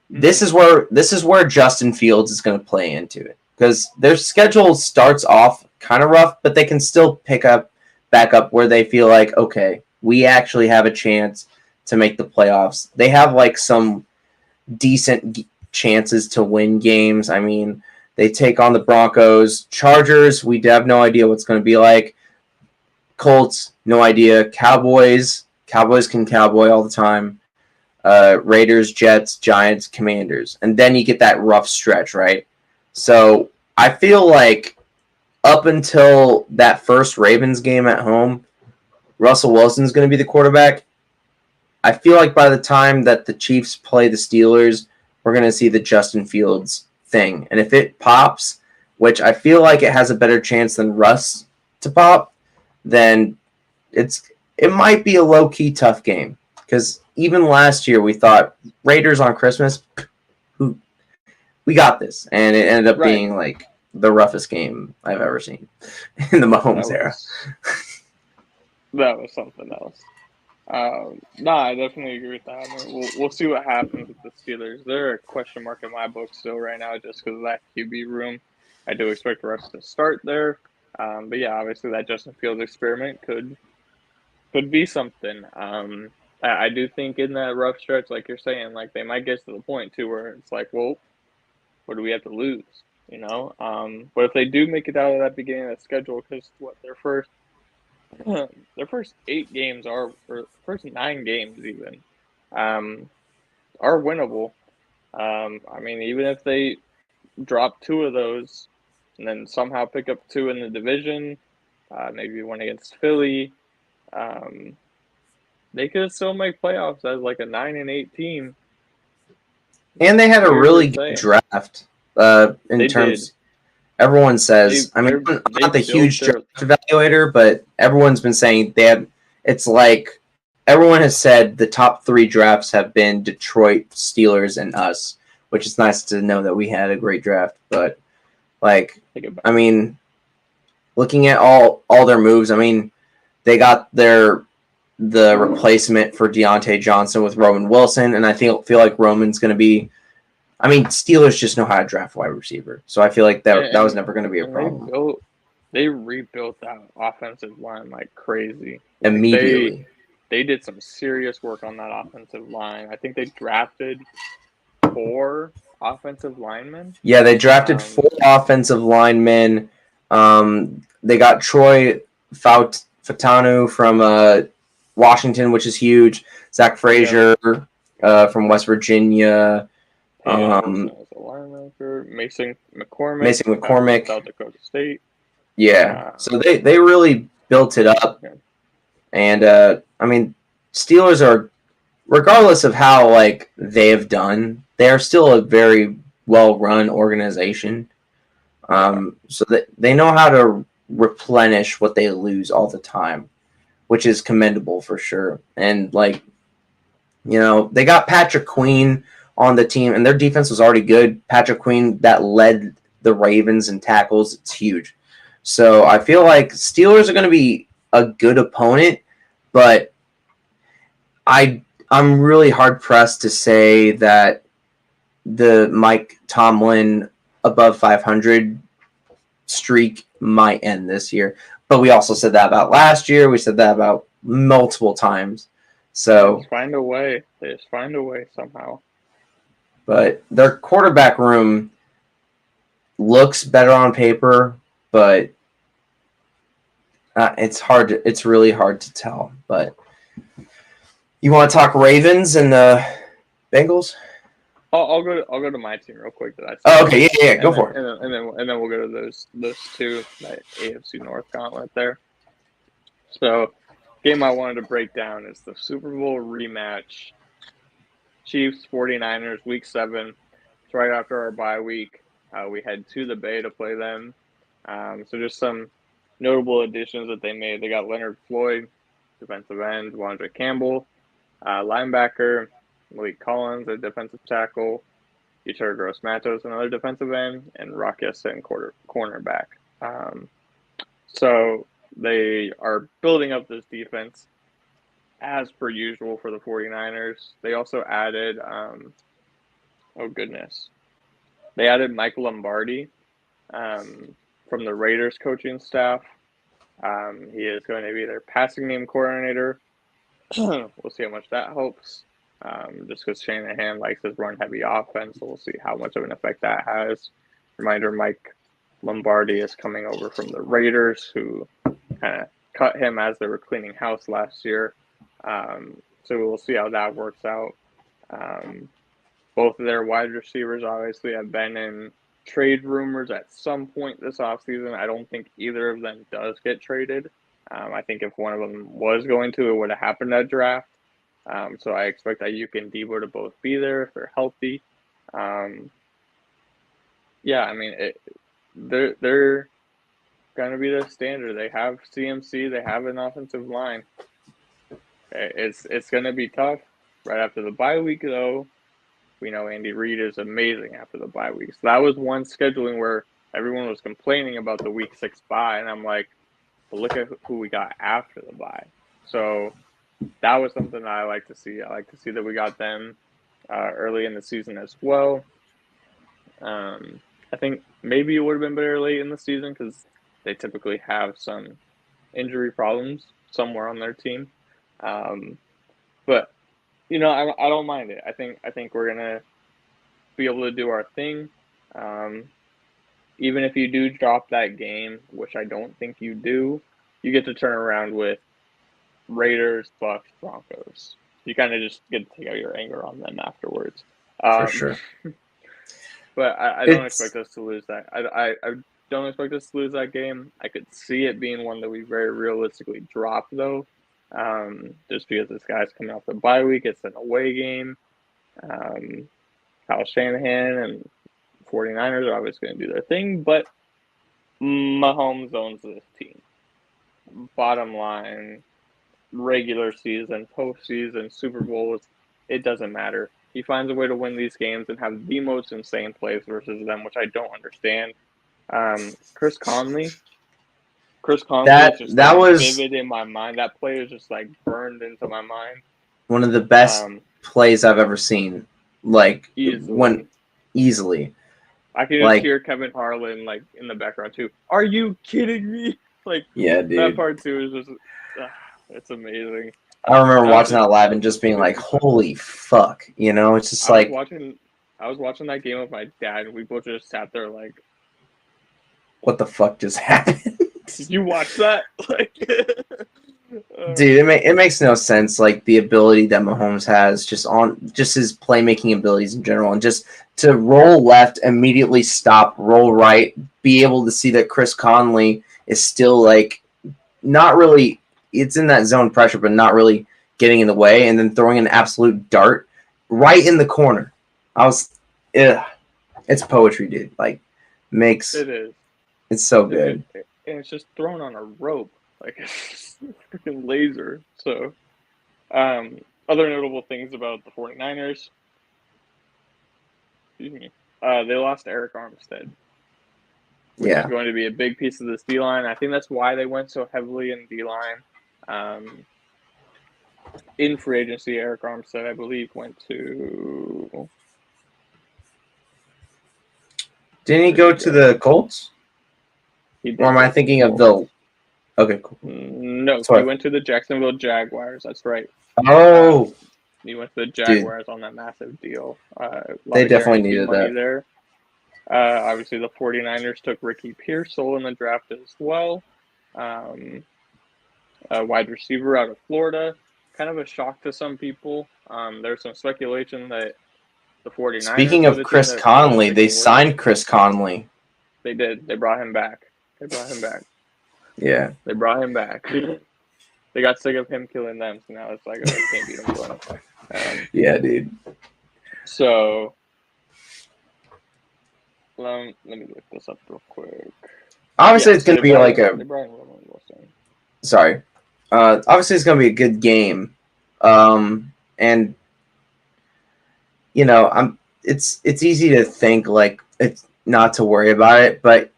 This is where Justin Fields is going to play into it because their schedule starts off kind of rough, but they can still back up where they feel like, okay, we actually have a chance to make the playoffs. They have like some decent chances to win games. I mean, they take on the Broncos, Chargers. We have no idea what's going to be like. Colts, no idea. Cowboys can cowboy all the time. Raiders, Jets, Giants, Commanders. And then you get that rough stretch, right? So I feel like up until that first Ravens game at home, Russell Wilson's going to be the quarterback. I feel like by the time that the Chiefs play the Steelers, we're going to see the Justin Fields thing. And if it pops, which I feel like it has a better chance than Russ to pop, then it might be a low-key tough game. Because even last year we thought Raiders on Christmas, we got this. And it ended up being like the roughest game I've ever seen in the Mahomes era. That was something else. No, I definitely agree with that. I mean, we'll see what happens with the Steelers. They're a question mark in my book still right now just because of that QB room. I do expect Russ to start there. But yeah, obviously that Justin Fields experiment could be something. I do think in that rough stretch, like you're saying, like they might get to the point too where it's like, well, what do we have to lose? You know? But if they do make it out of that beginning of the schedule, because their first 8 games or first 9 games even, are winnable. I mean, even if they drop 2 of those and then somehow pick up 2 in the division, maybe one against Philly, they could still make playoffs as like a 9-8 team. And they had a really good draft. In terms, everyone says. I mean, I'm not the huge draft evaluator, but everyone's been saying it's like everyone has said the top 3 drafts have been Detroit, Steelers, and us, which is nice to know that we had a great draft. But like, I mean, looking at all their moves, I mean, they got the replacement for Deontay Johnson with Roman Wilson, and I feel like Roman's going to be. I mean, Steelers just know how to draft wide receiver, so I feel like that was never going to be a problem. They rebuilt that offensive line like crazy. Immediately. They did some serious work on that offensive line. I think they drafted 4 offensive linemen. Yeah, they drafted 4 offensive linemen. They got Troy Fautanu from Washington, which is huge. Zach Frazier from West Virginia. Mason McCormick, South Dakota State. Yeah, so they really built it up. And I mean, Steelers are, regardless of how like they have done, they are still a very well-run organization. So that they know how to replenish what they lose all the time, which is commendable for sure. And like, you know, they got Patrick Queen on the team, and their defense was already good. Patrick Queen that led the Ravens in tackles. It's huge. So I feel like Steelers are going to be a good opponent, but I'm really hard pressed to say that the Mike Tomlin above 500 streak might end this year. But we also said that about last year. We said that about multiple times. So they just find a way. They just find a way somehow. But their quarterback room looks better on paper, but it's really hard to tell. But you want to talk Ravens and the Bengals? I'll go to my team real quick that I Oh, said, okay, yeah, go and then for it. and then we'll go to those two, that AFC North gauntlet there. So, game I wanted to break down is the Super Bowl rematch. Chiefs 49ers Week 7. It's right after our bye week. We head to the Bay to play them. So just some notable additions that they made. They got Leonard Floyd, defensive end, Wandre Campbell, linebacker, Malik Collins, a defensive tackle, Yetur Gross Matos, another defensive end, and Rock Ya-Sin, cornerback. So they are building up this defense as per usual for the 49ers. They also added, oh goodness, they added Mike Lombardi from the Raiders coaching staff. He is going to be their passing game coordinator. We'll see how much that helps. Just because Shanahan likes his run-heavy offense, so we'll see how much of an effect that has. Reminder, Mike Lombardi is coming over from the Raiders, who kind of cut him as they were cleaning house last year. So we'll see how that works out. Both of their wide receivers obviously have been in trade rumors at some point this offseason. I don't think either of them does get traded. I think if one of them was going to, it would have happened at draft. So I expect Ayuk and Debo to both be there if they're healthy. Yeah, I mean, they're going to be the standard. They have CMC. They have an offensive line. It's going to be tough right after the bye week, though. We know Andy Reid is amazing after the bye week. So that was one scheduling where everyone was complaining about the Week 6 bye, and I'm like, well, look at who we got after the bye. So that was something that I like to see. I like to see that we got them early in the season as well. I think maybe it would have been better late in the season because they typically have some injury problems somewhere on their team. But you know, I don't mind it. I think we're gonna be able to do our thing. Even if you do drop that game, which I don't think you do, you get to turn around with Raiders, Bucks, Broncos. You kind of just get to take out your anger on them afterwards. For sure. But I don't expect us to lose that. I don't expect us to lose that game. I could see it being one that we very realistically drop, though. Just because this guy's coming off the bye week. It's an away game. Kyle Shanahan and 49ers are obviously going to do their thing, but Mahomes owns this team. Bottom line, regular season, postseason, Super Bowls, it doesn't matter. He finds a way to win these games and have the most insane plays versus them, which I don't understand. Chris Conley is just that was vivid in my mind. That play is just like burned into my mind. one of the best plays I've ever seen. Like easily. I can just hear Kevin Harlan like in the background too. Are you kidding me? Like, yeah, dude. That part too is just it's amazing. I remember watching that live and just being like, "Holy fuck!" You know, it's just I was watching that game with my dad, and we both just sat there like, "What the fuck just happened?" Did you watch that? Like, dude, it makes no sense. Like the ability that Mahomes has, just his playmaking abilities in general, and just to roll left, immediately stop, roll right, be able to see that Chris Conley is still like not really. It's in that zone pressure, but not really getting in the way, and then throwing an absolute dart right in the corner. It's poetry, dude. Like, it is. It's so good. And it's just thrown on a rope, like it's freaking laser. So, other notable things about the 49ers. Excuse me. They lost Eric Armstead, which is going to be a big piece of this D-line. I think that's why they went so heavily in D-line. In free agency, Eric Armstead, I believe, went to... Didn't he go to the Colts? Or am I thinking of the... Okay, cool. No, he went to the Jacksonville Jaguars. That's right. Oh! He went to the Jaguars on that massive deal. They definitely needed that. There. Obviously, the 49ers took Ricky Pearsall in the draft as well. A wide receiver out of Florida. Kind of a shock to some people. There's some speculation that The 49ers. Speaking were of the team Chris that Conley, picked they the worst. signed Chris Conley. They did. They brought him back. Yeah. They brought him back. They got sick of him killing them, so now it's like, oh, can't beat him killing. Yeah, dude. So, let me look this up real quick. Obviously, Yeah, it's so going to they be brought like in- a. They brought in Roman Wilson. Sorry. Obviously, it's going to be a good game. And you know, it's easy to think like it's not to worry about it, but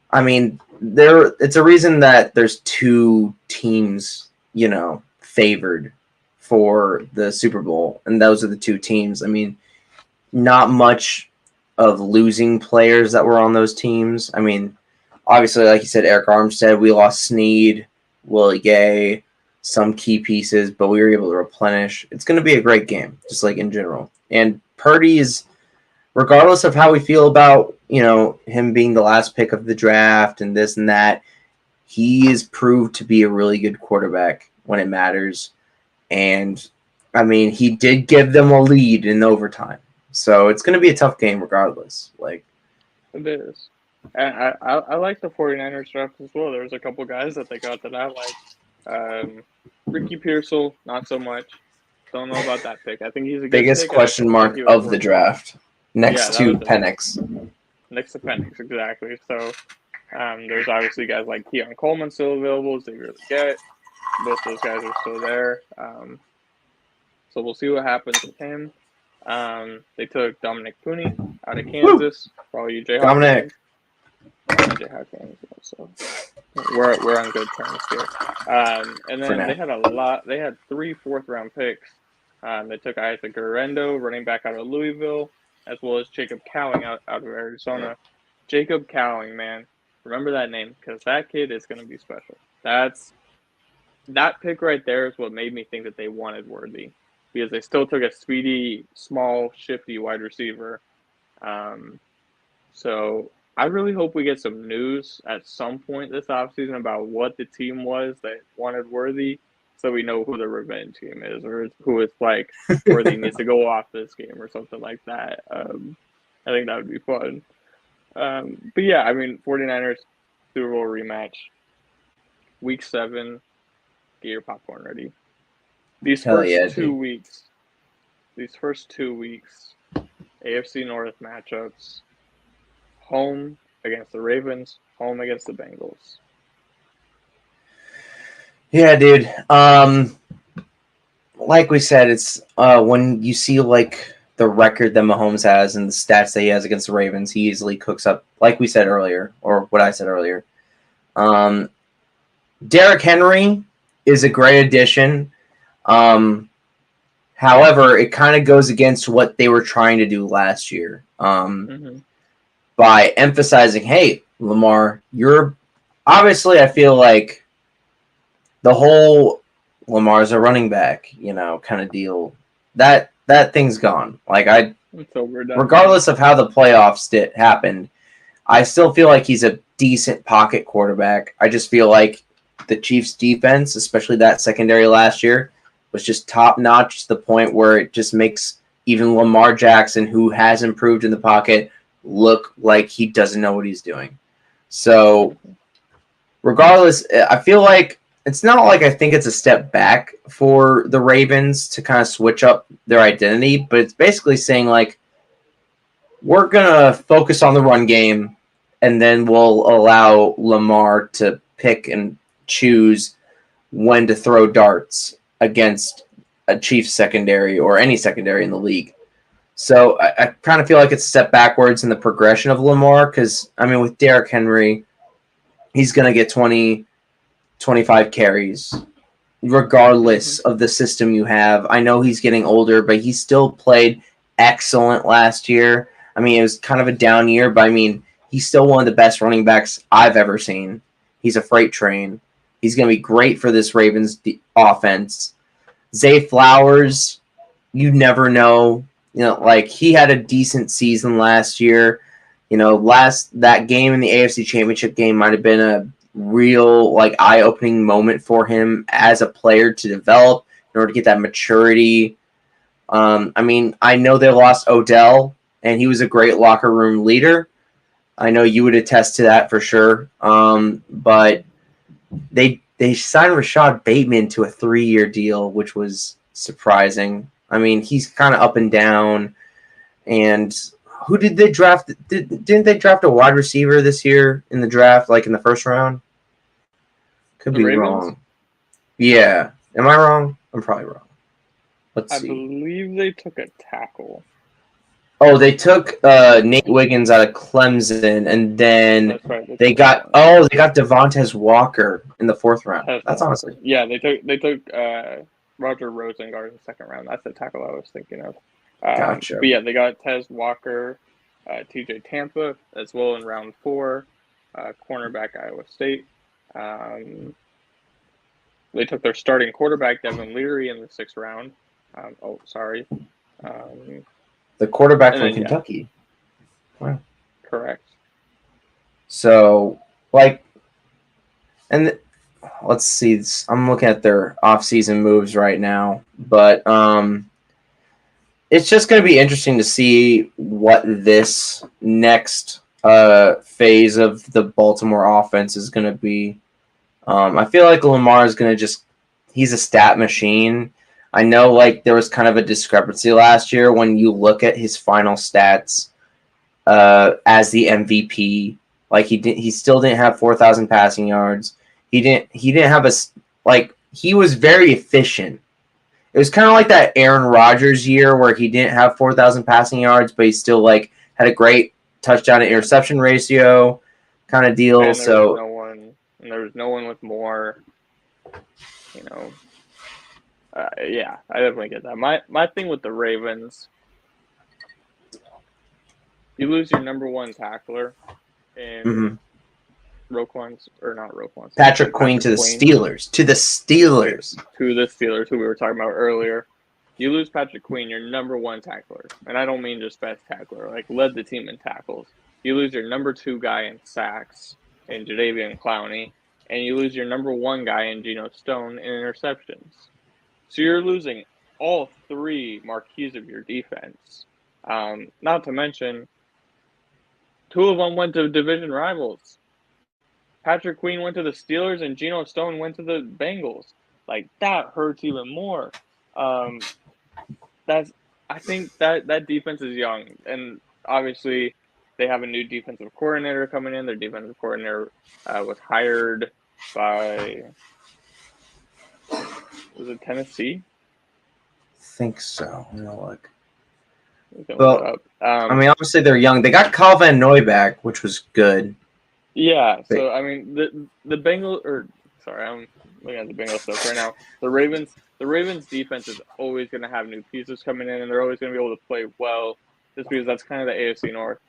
I mean, it's a reason that there's two teams, you know, favored for the Super Bowl, and those are the two teams. I mean, not much of losing players that were on those teams. I mean, obviously, like you said, Eric Armstead, we lost Snead, Willie Gay, some key pieces, but we were able to replenish. It's going to be a great game, just like in general. And Purdy is, regardless of how we feel about, you know, him being the last pick of the draft and this and that, he is proved to be a really good quarterback when it matters. And, I mean, he did give them a lead in overtime. So it's going to be a tough game regardless. Like, It is. And I like the 49ers draft as well. There was a couple guys that they got that I like. Ricky Pearsall, not so much. Don't know about that pick. I think he's a good biggest pick. question mark of the draft next to Penix. Next to Penix, exactly. So there's obviously guys like Keon Coleman still available. Xavier Legette. Both those guys are still there. So we'll see what happens with him. They took Dominic Pooney out of Kansas. For all you Jayhawk Dominic. fans. Jayhawk fans. So we're on good terms here. And then they had a lot. They had 3 4th-round picks. They took Isaac Guerrero, running back out of Louisville, as well as Jacob Cowing out of Arizona. Jacob Cowing, man, remember that name because that kid is going to be special. That pick right there is what made me think that they wanted Worthy, because they still took a speedy, small, shifty wide receiver. So I really hope we get some news at some point this offseason about what the team was that wanted Worthy, so we know who the revenge team is, or who it's like Worthy needs to go off this game or something like that. I think that would be fun. But yeah, I mean, 49ers Super Bowl rematch, Week 7. Get your popcorn ready. These first 2 weeks, AFC North matchups, home against the Ravens, home against the Bengals. Yeah, dude. Like we said, it's when you see like the record that Mahomes has and the stats that he has against the Ravens, he easily cooks up, like we said earlier, or what I said earlier. Derrick Henry is a great addition. However, it kind of goes against what they were trying to do last year by emphasizing, hey, Lamar, you're obviously, I feel like the whole Lamar's a running back, you know, kind of deal. That thing's gone. Like regardless of how the playoffs happened, I still feel like he's a decent pocket quarterback. I just feel like the Chiefs' defense, especially that secondary last year, was just top notch to the point where it just makes even Lamar Jackson, who has improved in the pocket, look like he doesn't know what he's doing. So, regardless, I feel like it's not like I think it's a step back for the Ravens to kind of switch up their identity, but it's basically saying, like, we're going to focus on the run game, and then we'll allow Lamar to pick and choose when to throw darts against a Chiefs secondary or any secondary in the league. So I kind of feel like it's a step backwards in the progression of Lamar because, I mean, with Derrick Henry, he's going to get 20, 25 carries regardless of the system you have. I know he's getting older, but he still played excellent last year. I mean, it was kind of a down year, but I mean, he's still one of the best running backs I've ever seen. He's a freight train. He's going to be great for this Ravens offense. Zay Flowers, you never know. You know, like he had a decent season last year. You know, that game in the AFC Championship game might have been a real like eye-opening moment for him as a player to develop in order to get that maturity. I mean, I know they lost Odell, and he was a great locker room leader. I know you would attest to that for sure. But they signed Rashad Bateman to a 3-year deal, which was surprising. I mean, he's kind of up and down. And who did they draft? Didn't they draft a wide receiver this year in the draft, like in the first round? Could be wrong. Yeah. Am I wrong? I'm probably wrong. Let's see. I believe they took a tackle. Oh, they took Nate Wiggins out of Clemson, and then they got Devontae Walker in the 4th round. That's honestly. Yeah, they took Roger Rosengard in the 2nd round. That's the tackle I was thinking of. Gotcha. But yeah, they got Tez Walker, TJ Tampa as well in round 4, cornerback Iowa State. They took their starting quarterback Devin Leary in the 6th round. The quarterback from Kentucky. Yeah. Wow. Correct. So, let's see. I'm looking at their offseason moves right now, but it's just going to be interesting to see what this next phase of the Baltimore offense is going to be. I feel like Lamar is going to he's a stat machine. I know there was kind of a discrepancy last year when you look at his final stats as the MVP. He still didn't have 4,000 passing yards. He didn't have he was very efficient. It was kind of like that Aaron Rodgers year where he didn't have 4,000 passing yards, but he still had a great touchdown to interception ratio kind of deal. And there was no one with more, yeah, I definitely get that. My thing with the Ravens, you lose your number 1 tackler in Patrick Queen to the Steelers. To the Steelers, who we were talking about earlier. You lose Patrick Queen, your number 1 tackler. And I don't mean just best tackler, led the team in tackles. You lose your number 2 guy in sacks in Jadeveon Clowney. And you lose your number 1 guy in Geno Stone in interceptions. So you're losing all 3 marquees of your defense. Not to mention, 2 of them went to division rivals. Patrick Queen went to the Steelers and Geno Stone went to the Bengals. That hurts even more. I think that defense is young. And obviously, they have a new defensive coordinator coming in. Their defensive coordinator was hired by, was it Tennessee? I think so. Look. Well, I mean, obviously they're young. They got Kyle Van Noy back, which was good. Yeah. So I mean, the Bengals, I'm looking at the Bengals stuff right now. The Ravens defense is always going to have new pieces coming in, and they're always going to be able to play well, just because that's kind of the AFC North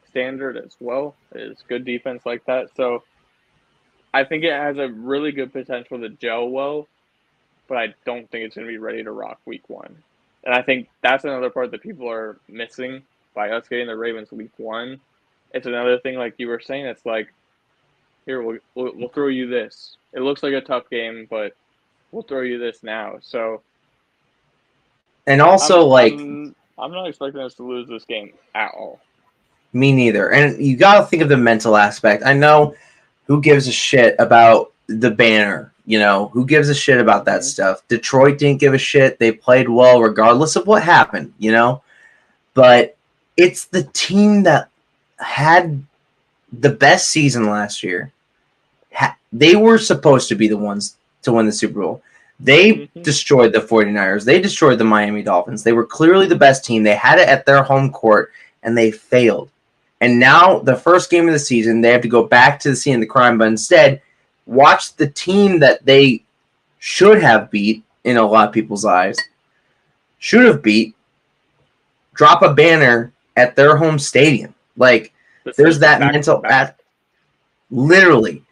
standard as well. Is good defense like that. So I think it has a really good potential to gel well, but I don't think it's going to be ready to rock week 1. And I think that's another part that people are missing by us getting the Ravens week 1. It's another thing, like you were saying, it's here, we'll throw you this. It looks like a tough game, but we'll throw you this now. So, and also, I'm not expecting us to lose this game at all. Me neither. And you got to think of the mental aspect. I know who gives a shit about the banner. Who gives a shit about that stuff? Detroit didn't give a shit. They played well regardless of what happened, But it's the team that had the best season last year. They were supposed to be the ones to win the Super Bowl. They destroyed the 49ers. They destroyed the Miami Dolphins. They were clearly the best team. They had it at their home court, and they failed. And now, the first game of the season, they have to go back to the scene of the crime, but instead, watch the team that they should have beat, in a lot of people's eyes, should have beat, drop a banner at their home stadium. There's that mental literally.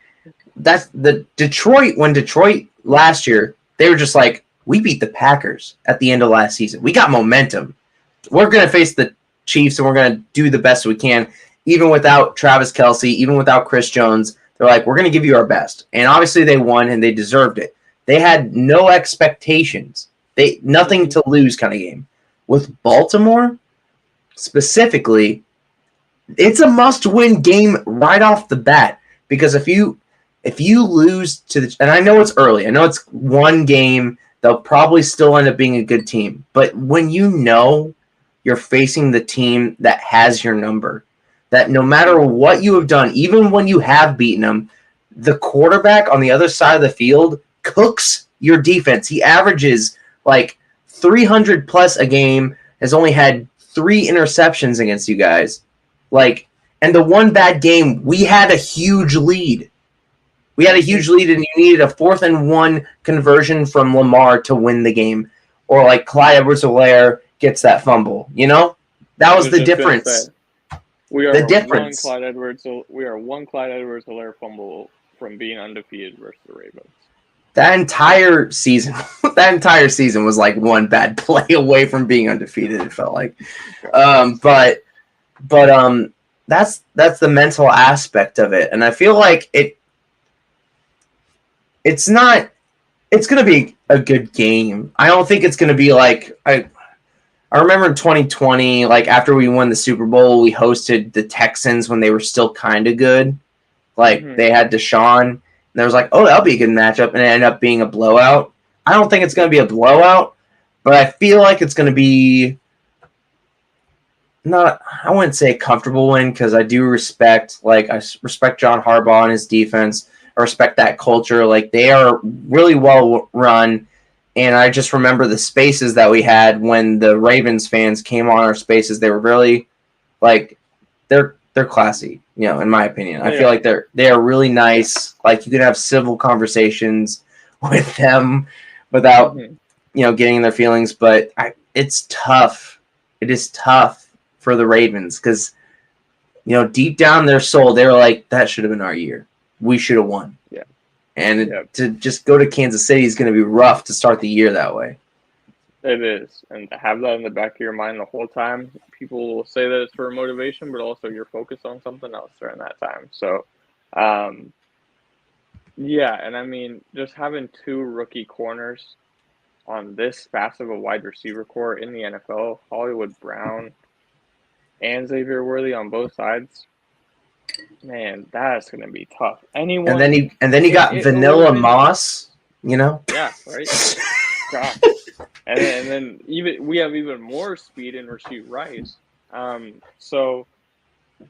That's the Detroit. When Detroit last year, they were just we beat the Packers at the end of last season. We got momentum. We're going to face the Chiefs, and we're going to do the best we can, even without Travis Kelce, even without Chris Jones. They're we're going to give you our best. And obviously they won, and they deserved it. They had no expectations. Nothing to lose kind of game. with Baltimore specifically, it's a must-win game right off the bat, because if you lose to the, and I know it's early, I know it's one game, they'll probably still end up being a good team, but when you know you're facing the team that has your number, that no matter what you have done, even when you have beaten them, the quarterback on the other side of the field cooks your defense. He averages like 300 plus a game, has only had 3 interceptions against you guys. Like, and the one bad game, we had a huge lead. We had a huge lead, and you needed a 4th and 1 conversion from Lamar to win the game. Or like Clyde Edwards-Helaire gets that fumble. You know? That was the difference. We are the difference. We are one Clyde Edwards-Helaire fumble from being undefeated versus the Ravens. That entire season was like one bad play away from being undefeated, it felt like. But that's the mental aspect of it. And I feel like it's going to be a good game. I don't think it's going to be like, I remember in 2020, like after we won the Super Bowl, we hosted the Texans when they were still kind of good. Like they had Deshaun, and there was like, oh, that'll be a good matchup, and it ended up being a blowout. I don't think it's going to be a blowout, but I feel like it's going to be not, I wouldn't say a comfortable win, because I do respect John Harbaugh and his defense. I respect that culture. Like, they are really well run. And I just remember the spaces that we had when the Ravens fans came on our spaces. They were really, like, they're classy, you know, in my opinion. I feel like they are really nice. Like, you can have civil conversations with them without, you know, getting in their feelings. But it's tough. It is tough for the Ravens because, you know, deep down their soul, they were like, that should have been our year. We should have won. Yeah. And to just go to Kansas City is going to be rough to start the year that way. It is. And to have that in the back of your mind the whole time, people will say that it's for motivation, but also you're focused on something else during that time. So, yeah. And I mean, just having 2 rookie corners on this fast of a wide receiver core in the NFL, Hollywood Brown and Xavier Worthy on both sides, man, that's gonna be tough. Anyone, and then you got Vanilla Moss, you know? Yeah, right. God. And then even we have even more speed in Rashid Rice. So I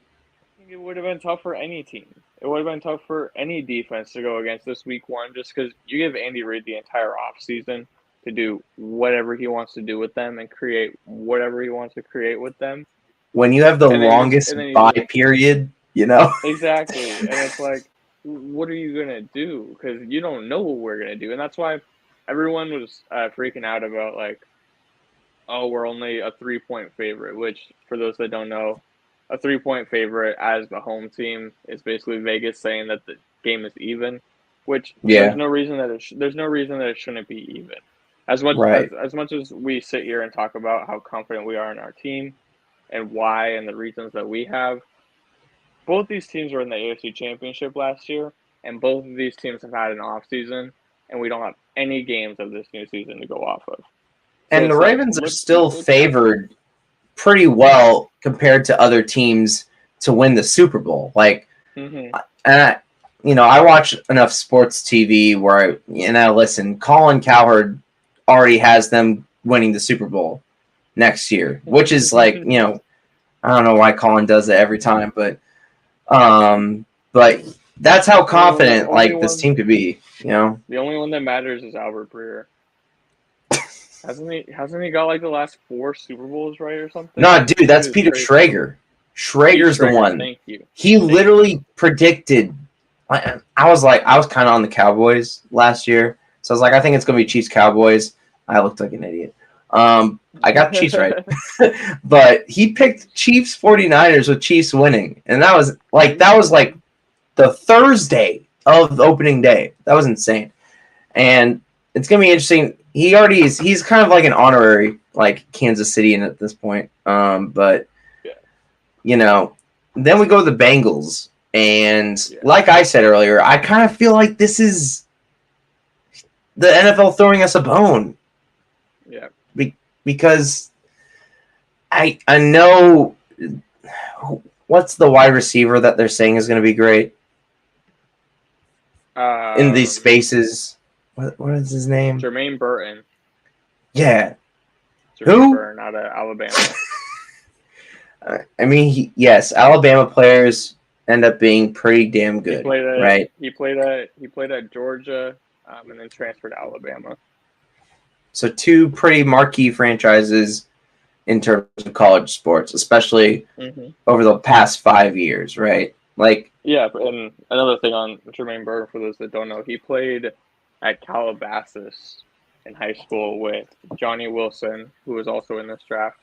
think it would have been tough for any team. It would have been tough for any defense to go against this week 1, just because you give Andy Reid the entire offseason to do whatever he wants to do with them and create whatever he wants to create with them. When you have the longest bye period, you know? Exactly. And it's like, what are you going to do? Because you don't know what we're going to do. And that's why everyone was freaking out about, like, oh, we're only a 3-point favorite, which, for those that don't know, a 3-point favorite as the home team is basically Vegas saying that the game is even, which there's no reason that it shouldn't be even. As much as we sit here and talk about how confident we are in our team and why and the reasons that we have, both these teams were in the AFC Championship last year, and both of these teams have had an off season, and we don't have any games of this new season to go off of. And the Ravens are still favored pretty well compared to other teams to win the Super Bowl. Like, and I watch enough sports TV where I listen. Colin Cowherd already has them winning the Super Bowl next year, which is like, you know, I don't know why Colin does it every time, but that's how confident this team could be. You know, the only one that matters is Albert Breer. Hasn't he got like the last 4 Super Bowls, right, or something? No, dude, that's Peter Schrager. Schrager's the one. Thank you. He literally predicted. I was kind of on the Cowboys last year, so I was like, I think it's gonna be Chiefs Cowboys. I looked like an idiot. I got Chiefs right, but he picked Chiefs 49ers with Chiefs winning, and that was like the Thursday of the opening day. That was insane, and it's gonna be interesting. He's kind of like an honorary like Kansas Cityan at this point. But you know, then we go to the Bengals, and like I said earlier, I kind of feel like this is the NFL throwing us a bone. Yeah. Because I know what's the wide receiver that they're saying is going to be great in these spaces. What is his name? Jermaine Burton. Yeah. Jermaine Who? Burton out of Alabama. I mean, yes, Alabama players end up being pretty damn good, right? He played at Georgia, and then transferred to Alabama. So two pretty marquee franchises in terms of college sports, especially over the past 5 years, right? Like, yeah, and another thing on Jermaine Burton, for those that don't know, he played at Calabasas in high school with Johnny Wilson, who was also in this draft,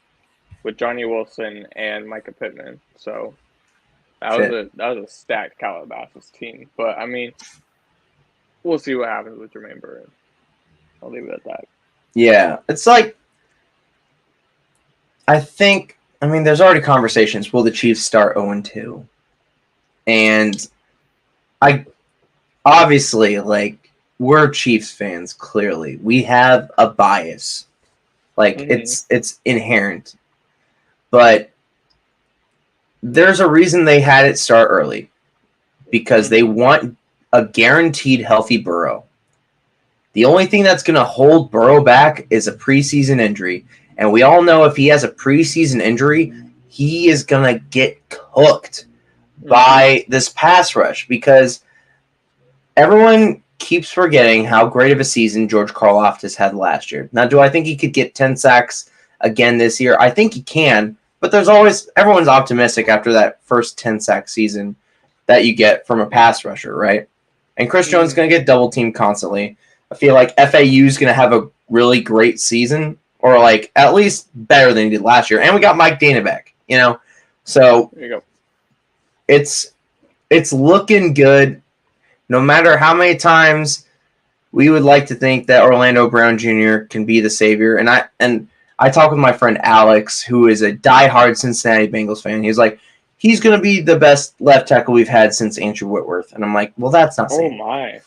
with Johnny Wilson and Micah Pittman. So that was a stacked Calabasas team. But I mean, we'll see what happens with Jermaine Burton. I'll leave it at that. yeah, it's like I mean, there's already conversations. Will the Chiefs start 0-2? And I obviously, like, we're Chiefs fans, clearly. We have a bias. Like, it's inherent. But there's a reason they had it start early. Because they want a guaranteed healthy Burrow. The only thing that's going to hold Burrow back is a preseason injury. And we all know if he has a preseason injury, he is going to get cooked by this pass rush because everyone keeps forgetting how great of a season George Karlaftis had last year. Now, do I think he could get 10 sacks again this year? I think he can, but there's always – everyone's optimistic after that first 10-sack season that you get from a pass rusher, right? And Chris Jones is going to get double-teamed constantly. I feel like FAU is going to have a really great season, or like at least better than he did last year. And we got Mike Dana back, you know? So there you go. It's looking good. No matter how many times we would like to think that Orlando Brown Jr. can be the savior. And I talk with my friend Alex, who is a diehard Cincinnati Bengals fan. He's like, he's going to be the best left tackle we've had since Andrew Whitworth. And I'm like, well, that's not saying. Oh my.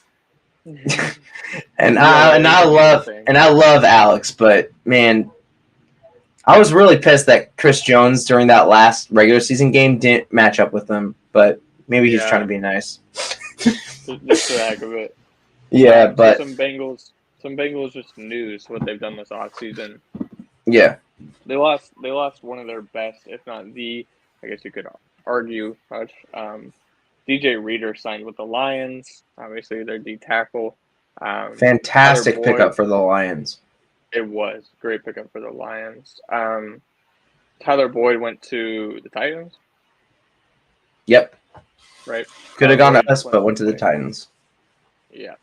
and I love Alex, but man, I was really pissed that Chris Jones during that last regular season game didn't match up with him, but maybe he's trying to be nice. Just for the heck of it. Yeah, but some Bengals just news what they've done this offseason. Yeah. They lost one of their best, if not the, I guess you could argue, DJ Reader signed with the Lions. Obviously, their D tackle. Fantastic pickup for the Lions. It was great pickup for the Lions. Tyler Boyd went to the Titans. Yep. Right. Could have gone to us, but went to the Titans. Yeah.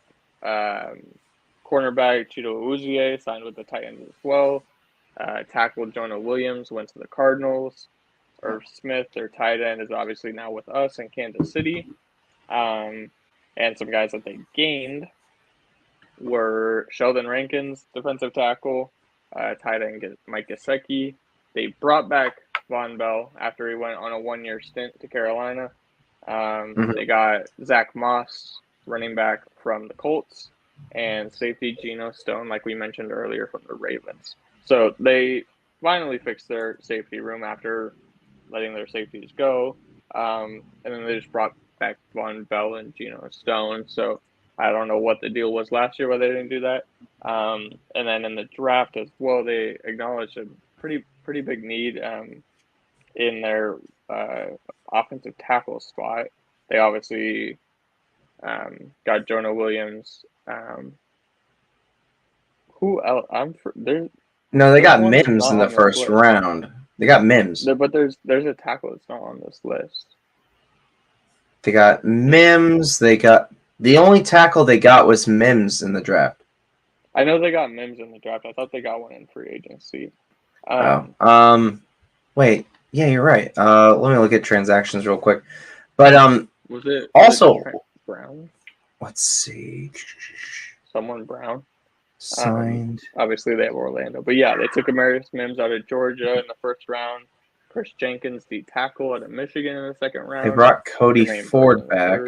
Cornerback Chido Uzie signed with the Titans as well. Tackle Jonah Williams went to the Cardinals. Irv Smith, their tight end, is obviously now with us in Kansas City. And some guys that they gained were Sheldon Rankins, defensive tackle, tight end Mike Gesicki. They brought back Von Bell after he went on a one-year stint to Carolina. They got Zach Moss, running back from the Colts, and safety Geno Stone, like we mentioned earlier, from the Ravens. So they finally fixed their safety room after letting their safeties go. And then they just brought back Von Bell and Geno Stone. So I don't know what the deal was last year, why they didn't do that. And then in the draft as well, they acknowledged a pretty big need in their offensive tackle spot. They obviously got Jonah Williams. Who else? No, they got Mims in the first round. They got Mims. But there's a tackle that's not on this list. They got Mims. The only tackle they got was Mims in the draft. I know they got Mims in the draft. I thought they got one in free agency. Wait. Yeah, you're right. Let me look at transactions real quick. But was it Brown? Let's see. Someone Brown signed. Obviously, they have Orlando, but yeah, they took Amarius Mims out of Georgia in the first round. Chris Jenkins, the tackle out of Michigan, in the second round. They brought Cody Ford back,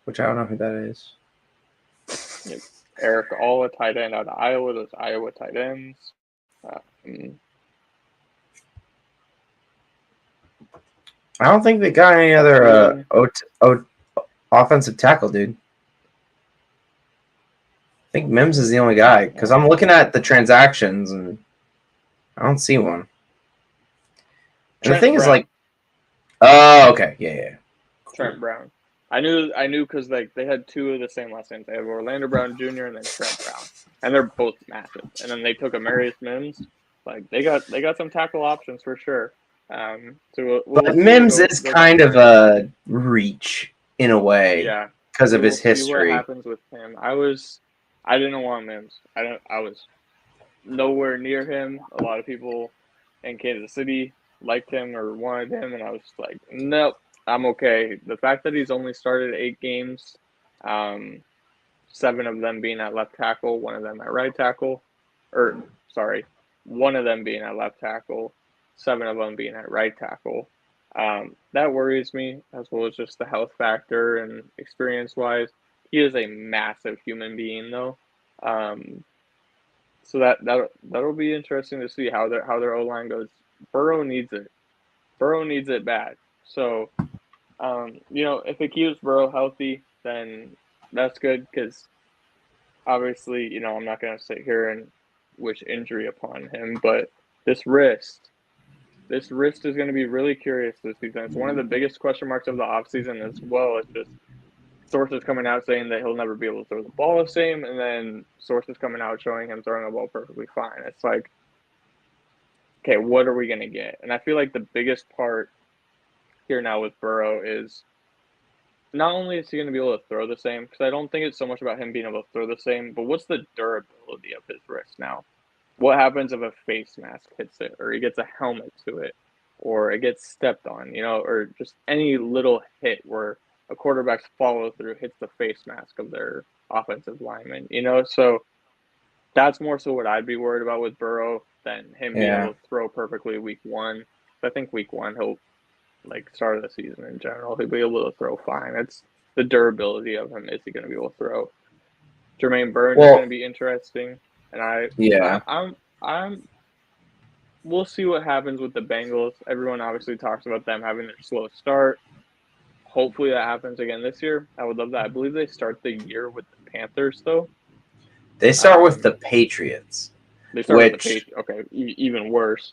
which I don't know who that is. Yep. Eric All, a tight end out of Iowa. Those Iowa tight ends. I don't think they got any other offensive tackle, dude. I think Mims is the only guy because I'm looking at the transactions and I don't see one. And the thing is, like, oh, okay, yeah. Trent Brown. I knew because like they had two of the same last names. They have Orlando Brown Jr. and then Trent Brown, and they're both massive. And then they took Amarius Mims. Like they got some tackle options for sure. So but Mims is kind of a reach in a way, yeah, because of his history. history. See what happens with him. I didn't want Mims. I was nowhere near him. A lot of people in Kansas City liked him or wanted him, and I was like, nope, I'm okay. The fact that he's only started 8 games, 7 of them being at left tackle, 1 of them at right tackle, or sorry, 1 of them being at left tackle, 7 of them being at right tackle. That worries me, as well as just the health factor and experience-wise. He is a massive human being, though. So that'll be interesting to see how their O-line goes. Burrow needs it. Burrow needs it bad. So, if it keeps Burrow healthy, then that's good because obviously, I'm not going to sit here and wish injury upon him, but this wrist is going to be really curious this season. It's one of the biggest question marks of the offseason as well. It's just sources coming out saying that he'll never be able to throw the ball the same, and then sources coming out showing him throwing the ball perfectly fine. It's like, okay, what are we going to get? And I feel like the biggest part here now with Burrow is not only is he going to be able to throw the same, because I don't think it's so much about him being able to throw the same, but what's the durability of his wrist now? What happens if a face mask hits it, or he gets a helmet to it, or it gets stepped on, or just any little hit where a quarterback's follow through hits the face mask of their offensive lineman, So that's more so what I'd be worried about with Burrow than him being able to throw perfectly week 1. I think week 1 he'll start of the season in general, he'll be able to throw fine. It's the durability of him. Is he going to be able to throw? Jermaine Burns is going to be interesting, and we'll see what happens with the Bengals. Everyone obviously talks about them having their slow start. Hopefully that happens again this year. I would love that. I believe they start the year with the Panthers, though. They start with the Patriots. They start with the Patriots. Okay, even worse.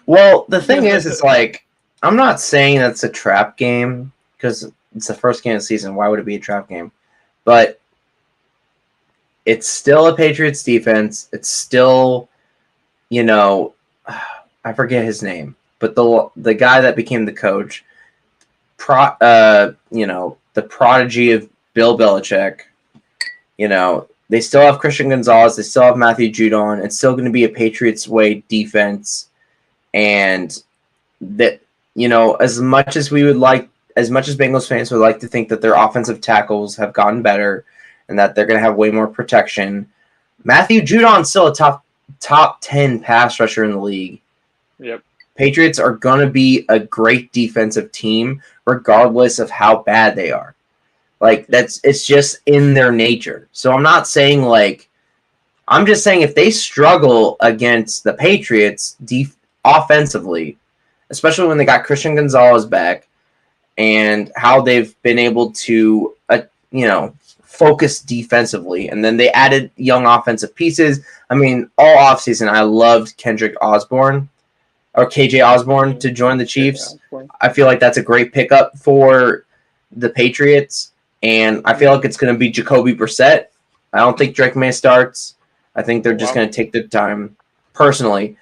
Well, the thing is, it's like, I'm not saying that's a trap game because it's the first game of the season. Why would it be a trap game? But it's still a Patriots defense. It's still, I forget his name, but the guy that became the coach, the prodigy of Bill Belichick. They still have Christian Gonzalez. They still have Matthew Judon. It's still going to be a Patriots way defense. And that, as much as Bengals fans would like to think that their offensive tackles have gotten better and that they're going to have way more protection, Matthew Judon's still a top 10 pass rusher in the league. Yep. Patriots are going to be a great defensive team regardless of how bad they are. It's just in their nature. So I'm not saying I'm just saying if they struggle against the Patriots offensively, especially when they got Christian Gonzalez back and how they've been able to, focus defensively. And then they added young offensive pieces. I mean, all offseason, I loved KJ Osborne to join the Chiefs. I feel like that's a great pickup for the Patriots. And I feel like it's going to be Jacoby Brissett. I don't think Drake May starts. I think they're just going to take their time. Personally,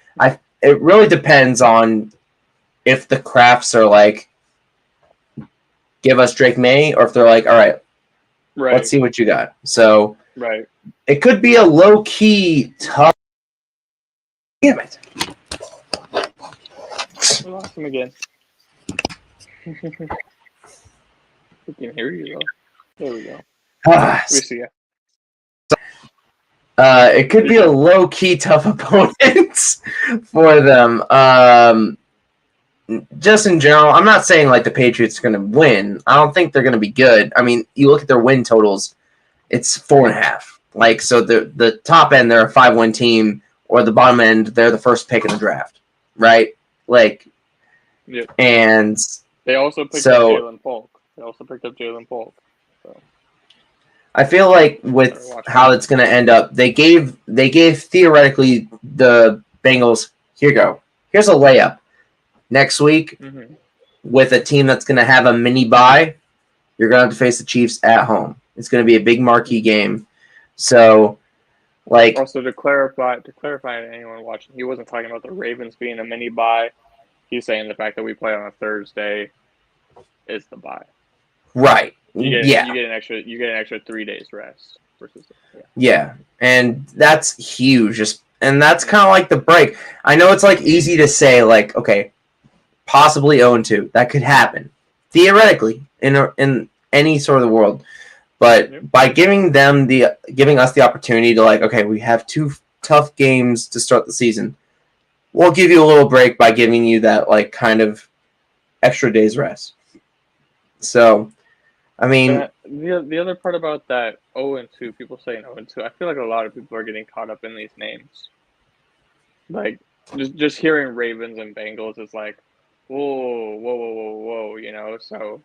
it really depends on if the Crafts are like, give us Drake May, or if they're like, all right, let's see what you got. So it could be a low-key tough. Damn it. We lost him again. We can hear you, though. There we go. We see you. It could be a low-key tough opponent for them. Just in general, I'm not saying the Patriots are going to win. I don't think they're going to be good. I mean, you look at their win totals, it's 4.5. So the top end, they're a 5-win team, or the bottom end, they're the first pick in the draft, right? Yep. And They also picked up so Jalen Polk. So I feel like better with watch how out. it's going to end up, they gave theoretically the Bengals, here you go. Here's a layup. Next week, Mhm. with a team that's going to have a mini bye, you're going to have to face the Chiefs at home. It's going to be a big marquee game. So, like, Also, to clarify to anyone watching, he wasn't talking about the Ravens being a mini bye. He's saying the fact that we play on a Thursday is the bye. right. You Yeah. get an extra 3 days rest versus Yeah. And that's huge. And that's kind of like the break. I know it's like easy to say, like, okay, possibly 0-2. That could happen theoretically in any sort of the world. But by giving us the opportunity to, like, okay, we have 2 tough games to start the season, we'll give you a little break by giving you that, like, kind of extra day's rest. So, I mean, the other part about that 0-2, people saying 0-2, I feel like a lot of people are getting caught up in these names. Like just hearing Ravens and Bengals is like, whoa, you know. So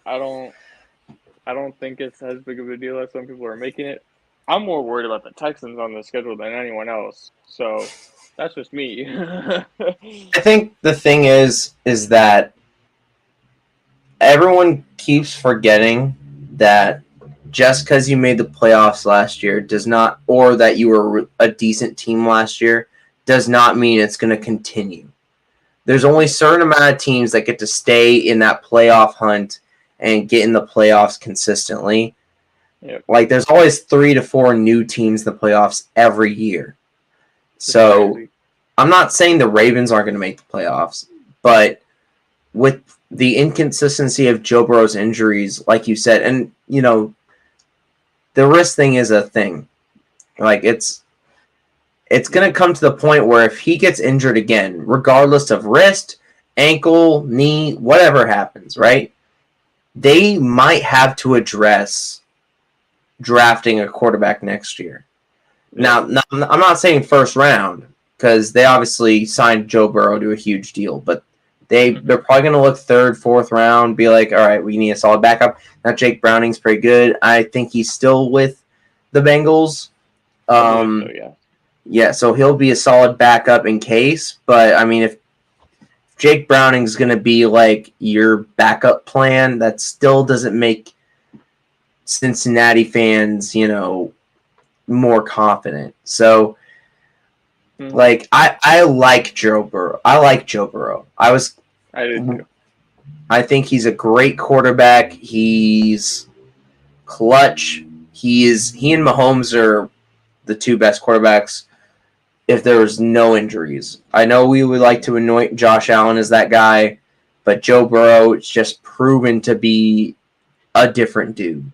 I don't think it's as big of a deal as some people are making it. I'm more worried about the Texans on the schedule than anyone else. So that's just me. I think the thing is that everyone keeps forgetting that just because you made the playoffs last year does not, or that you were a decent team last year, does not mean it's going to continue. There's only a certain amount of teams that get to stay in that playoff hunt and get in the playoffs consistently. Yep. Like, there's always 3 to 4 new teams in the playoffs every year. So I'm not saying the Ravens aren't going to make the playoffs, but with the inconsistency of Joe Burrow's injuries, like you said, and, you know, the wrist thing is a thing. Like, it's going to come to the point where if he gets injured again, regardless of wrist, ankle, knee, whatever happens, right, they might have to address drafting a quarterback next year. Now, I'm not saying first round, because they obviously signed Joe Burrow to a huge deal, but they're probably going to look 3rd, 4th round, be like, all right, we need a solid backup. Now, Jake Browning's pretty good. I think he's still with the Bengals. So, yeah. Yeah, so he'll be a solid backup in case. But, I mean, if Jake Browning's going to be like your backup plan, that still doesn't make Cincinnati fans, you know, more confident. So, like, I like Joe Burrow. I do too. I think he's a great quarterback. He's clutch. He and Mahomes are the 2 best quarterbacks if there was no injuries. I know we would like to anoint Josh Allen as that guy, but Joe Burrow is just proven to be a different dude.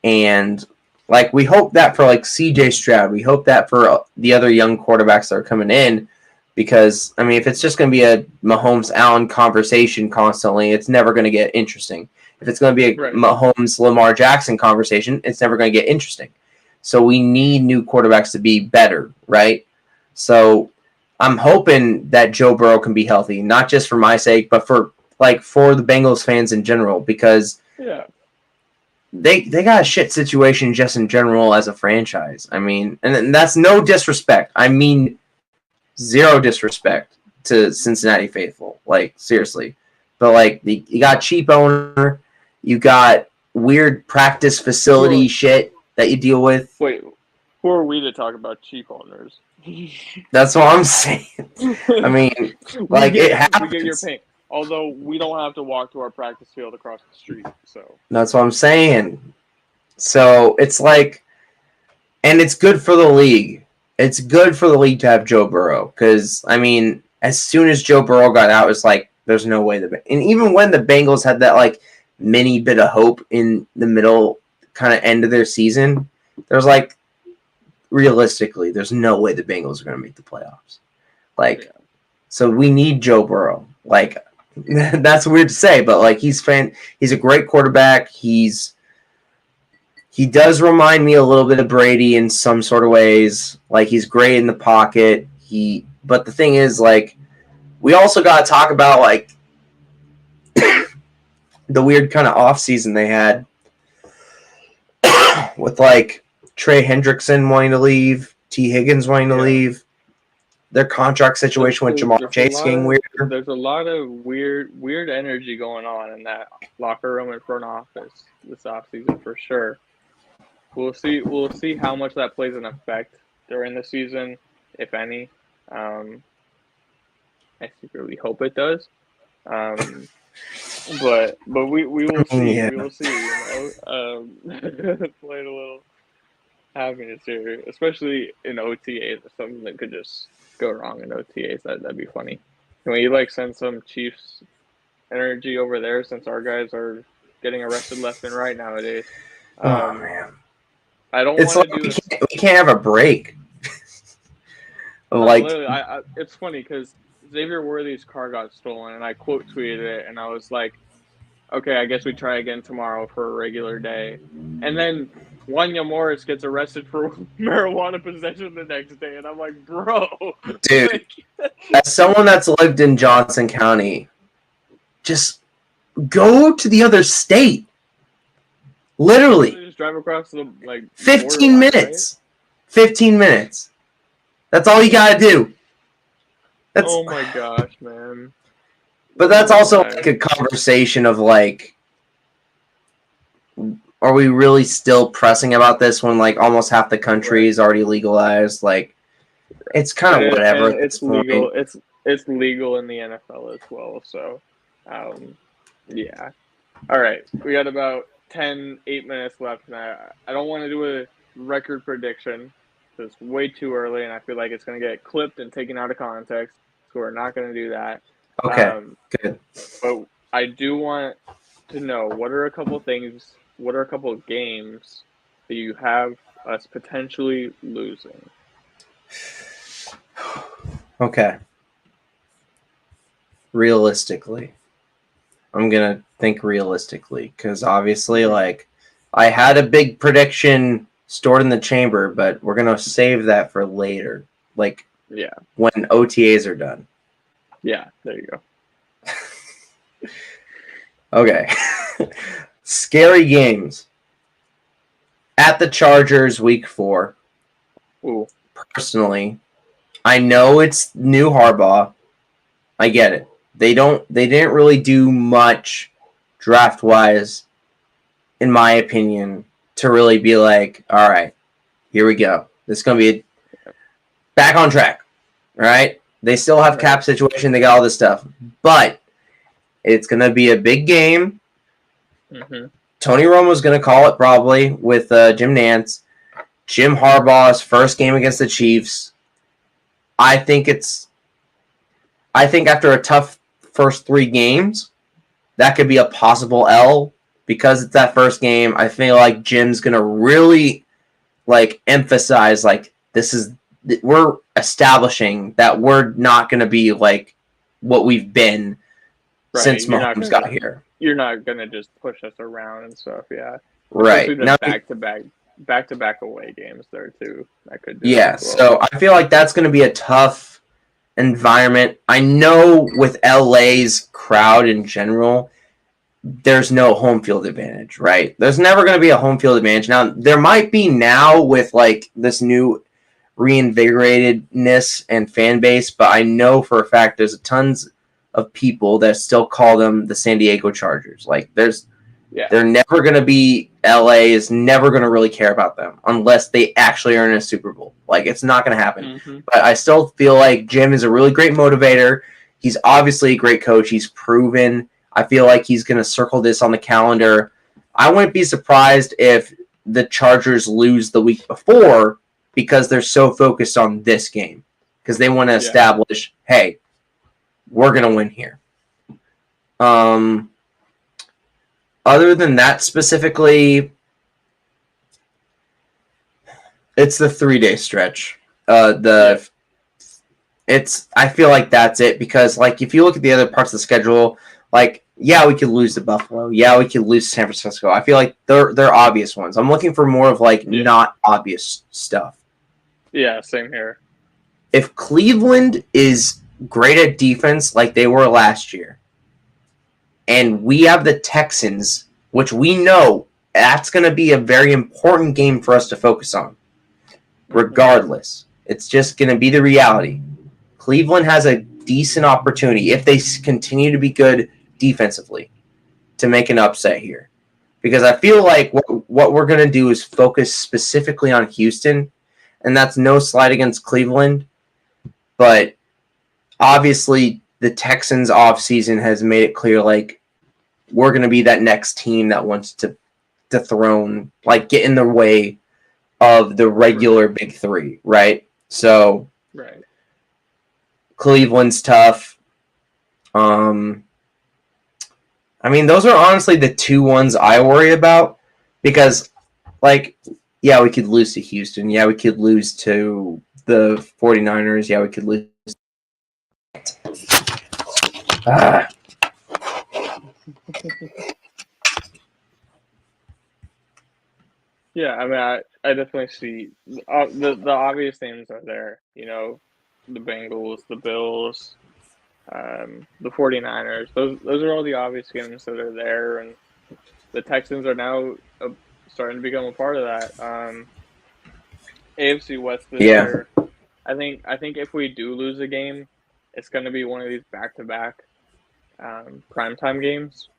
And, like, we hope that for, like, C.J. Stroud. We hope that for the other young quarterbacks that are coming in, because, I mean, if it's just going to be a Mahomes-Allen conversation constantly, it's never going to get interesting. If it's going to be a Mahomes-Lamar Jackson conversation, it's never going to get interesting. So we need new quarterbacks to be better, right? So I'm hoping that Joe Burrow can be healthy, not just for my sake, but for the Bengals fans in general, because they got a shit situation just in general as a franchise. I mean, and that's no disrespect. I mean, 0 disrespect to Cincinnati faithful. Like, seriously. But, like, you got cheap owner, you got weird practice facility shit that you deal with. Wait, who are we to talk about cheap owners? That's what I'm saying. I mean, like, it happens. We get your pain. Although we don't have to walk to our practice field across the street, so that's what I'm saying. So it's like, and it's good for the league. It's good for the league to have Joe Burrow, because, I mean, as soon as Joe Burrow got out, it's like, there's no way and even when the Bengals had that, like, mini bit of hope in the middle kind of end of their season, there's like, realistically, there's no way the Bengals are going to make the playoffs. Like, so we need Joe Burrow. Like, that's weird to say, but, like, he's a great quarterback. He does remind me a little bit of Brady in some sort of ways. Like, he's great in the pocket. But the thing is, like, we also got to talk about like the weird kind of off season they had with like Trey Hendrickson wanting to leave, T. Higgins wanting to leave, their contract situation with Jamar Chase getting weird. There's a lot of weird energy going on in that locker room and front office this offseason for sure. We'll see how much that plays an effect during the season, if any. I secretly hope it does. But we will see. Yeah. We will see. Playing a little happiness here, especially in OTAs. Something that could just go wrong in OTAs. That'd be funny. Can we like send some Chiefs energy over there since our guys are getting arrested left and right nowadays? Oh man, I don't it's want like to do it. we can't have a break. Like, literally, it's funny because Xavier Worthy's car got stolen, and I quote tweeted it, and I was like, "Okay, I guess we try again tomorrow for a regular day." And then Wanya Morris gets arrested for marijuana possession the next day, and I'm like, "Bro, dude." As someone that's lived in Johnson County, just go to the other state. Literally, just drive across the 15 minutes. Right? 15 minutes. That's all you gotta do. Oh my gosh, man. But that's also like a conversation of like, are we really still pressing about this when like almost half the country is already legalized? Like, it's kind of whatever. And it's legal. It's legal in the NFL as well. So, yeah. All right, we got about 8 minutes left, and I don't want to do a record prediction. It's way too early, and I feel like it's going to get clipped and taken out of context. So we're not going to do that. Okay, good. But I do want to know what are a couple of games that you have us potentially losing? Okay. Realistically, I'm going to think realistically because obviously, like, I had a big prediction stored in the chamber, but we're going to save that for later. Like, when OTAs are done. Yeah, there you go. Okay. Scary games. At the Chargers week 4. Ooh. Personally, I know it's new Harbaugh. I get it. They didn't really do much draft-wise, in my opinion, to really be like, all right, here we go. This is going to be back on track, right? They still have cap situation. They got all this stuff. But it's going to be a big game. Mm-hmm. Tony Romo's going to call it probably with Jim Nantz. Jim Harbaugh's first game against the Chiefs. I think after a tough first 3 games, that could be a possible L. Because it's that first game, I feel like Jim's going to really emphasize we're establishing that we're not going to be like what we've been since Mahomes got here. You're not going to just push us around and stuff, yeah. Right. Now, back-to-back away games there, too. That could do well. So I feel like that's going to be a tough environment. I know with LA's crowd in general, there's no home field advantage, right? There's never going to be a home field advantage. Now, there might be now with this new reinvigoratedness and fan base, but I know for a fact there's tons of people that still call them the San Diego Chargers. They're never going to be, LA is never going to really care about them unless they actually earn a Super Bowl. It's not going to happen. Mm-hmm. But I still feel like Jim is a really great motivator. He's obviously a great coach. He's proven. I feel like he's going to circle this on the calendar. I wouldn't be surprised if the Chargers lose the week before because they're so focused on this game. Because they want to establish, hey, we're going to win here. Other than that specifically, it's the 3-day stretch. I feel like that's it because if you look at the other parts of the schedule, we could lose to Buffalo. Yeah, we could lose to San Francisco. I feel like they're obvious ones. I'm looking for more of not obvious stuff. Yeah, same here. If Cleveland is great at defense like they were last year, and we have the Texans, which we know that's going to be a very important game for us to focus on. Regardless, it's just going to be the reality. Cleveland has a decent opportunity if they continue to be good defensively to make an upset here. Because I feel like what we're going to do is focus specifically on Houston, and that's no slight against Cleveland, but obviously the Texans offseason has made it clear like we're going to be that next team that wants to dethrone, like get in the way of the regular big three, right? So Cleveland's tough. I mean, those are honestly the two ones I worry about because, like, yeah, we could lose to Houston. Yeah, we could lose to the 49ers. Yeah, we could lose. Yeah, I mean, I definitely see the obvious names are there. You know, the Bengals, the Bills, the 49ers. Those are all the obvious games that are there, and the Texans are now starting to become a part of that. AFC West this year. I think if we do lose a game, it's going to be one of these back-to-back primetime games.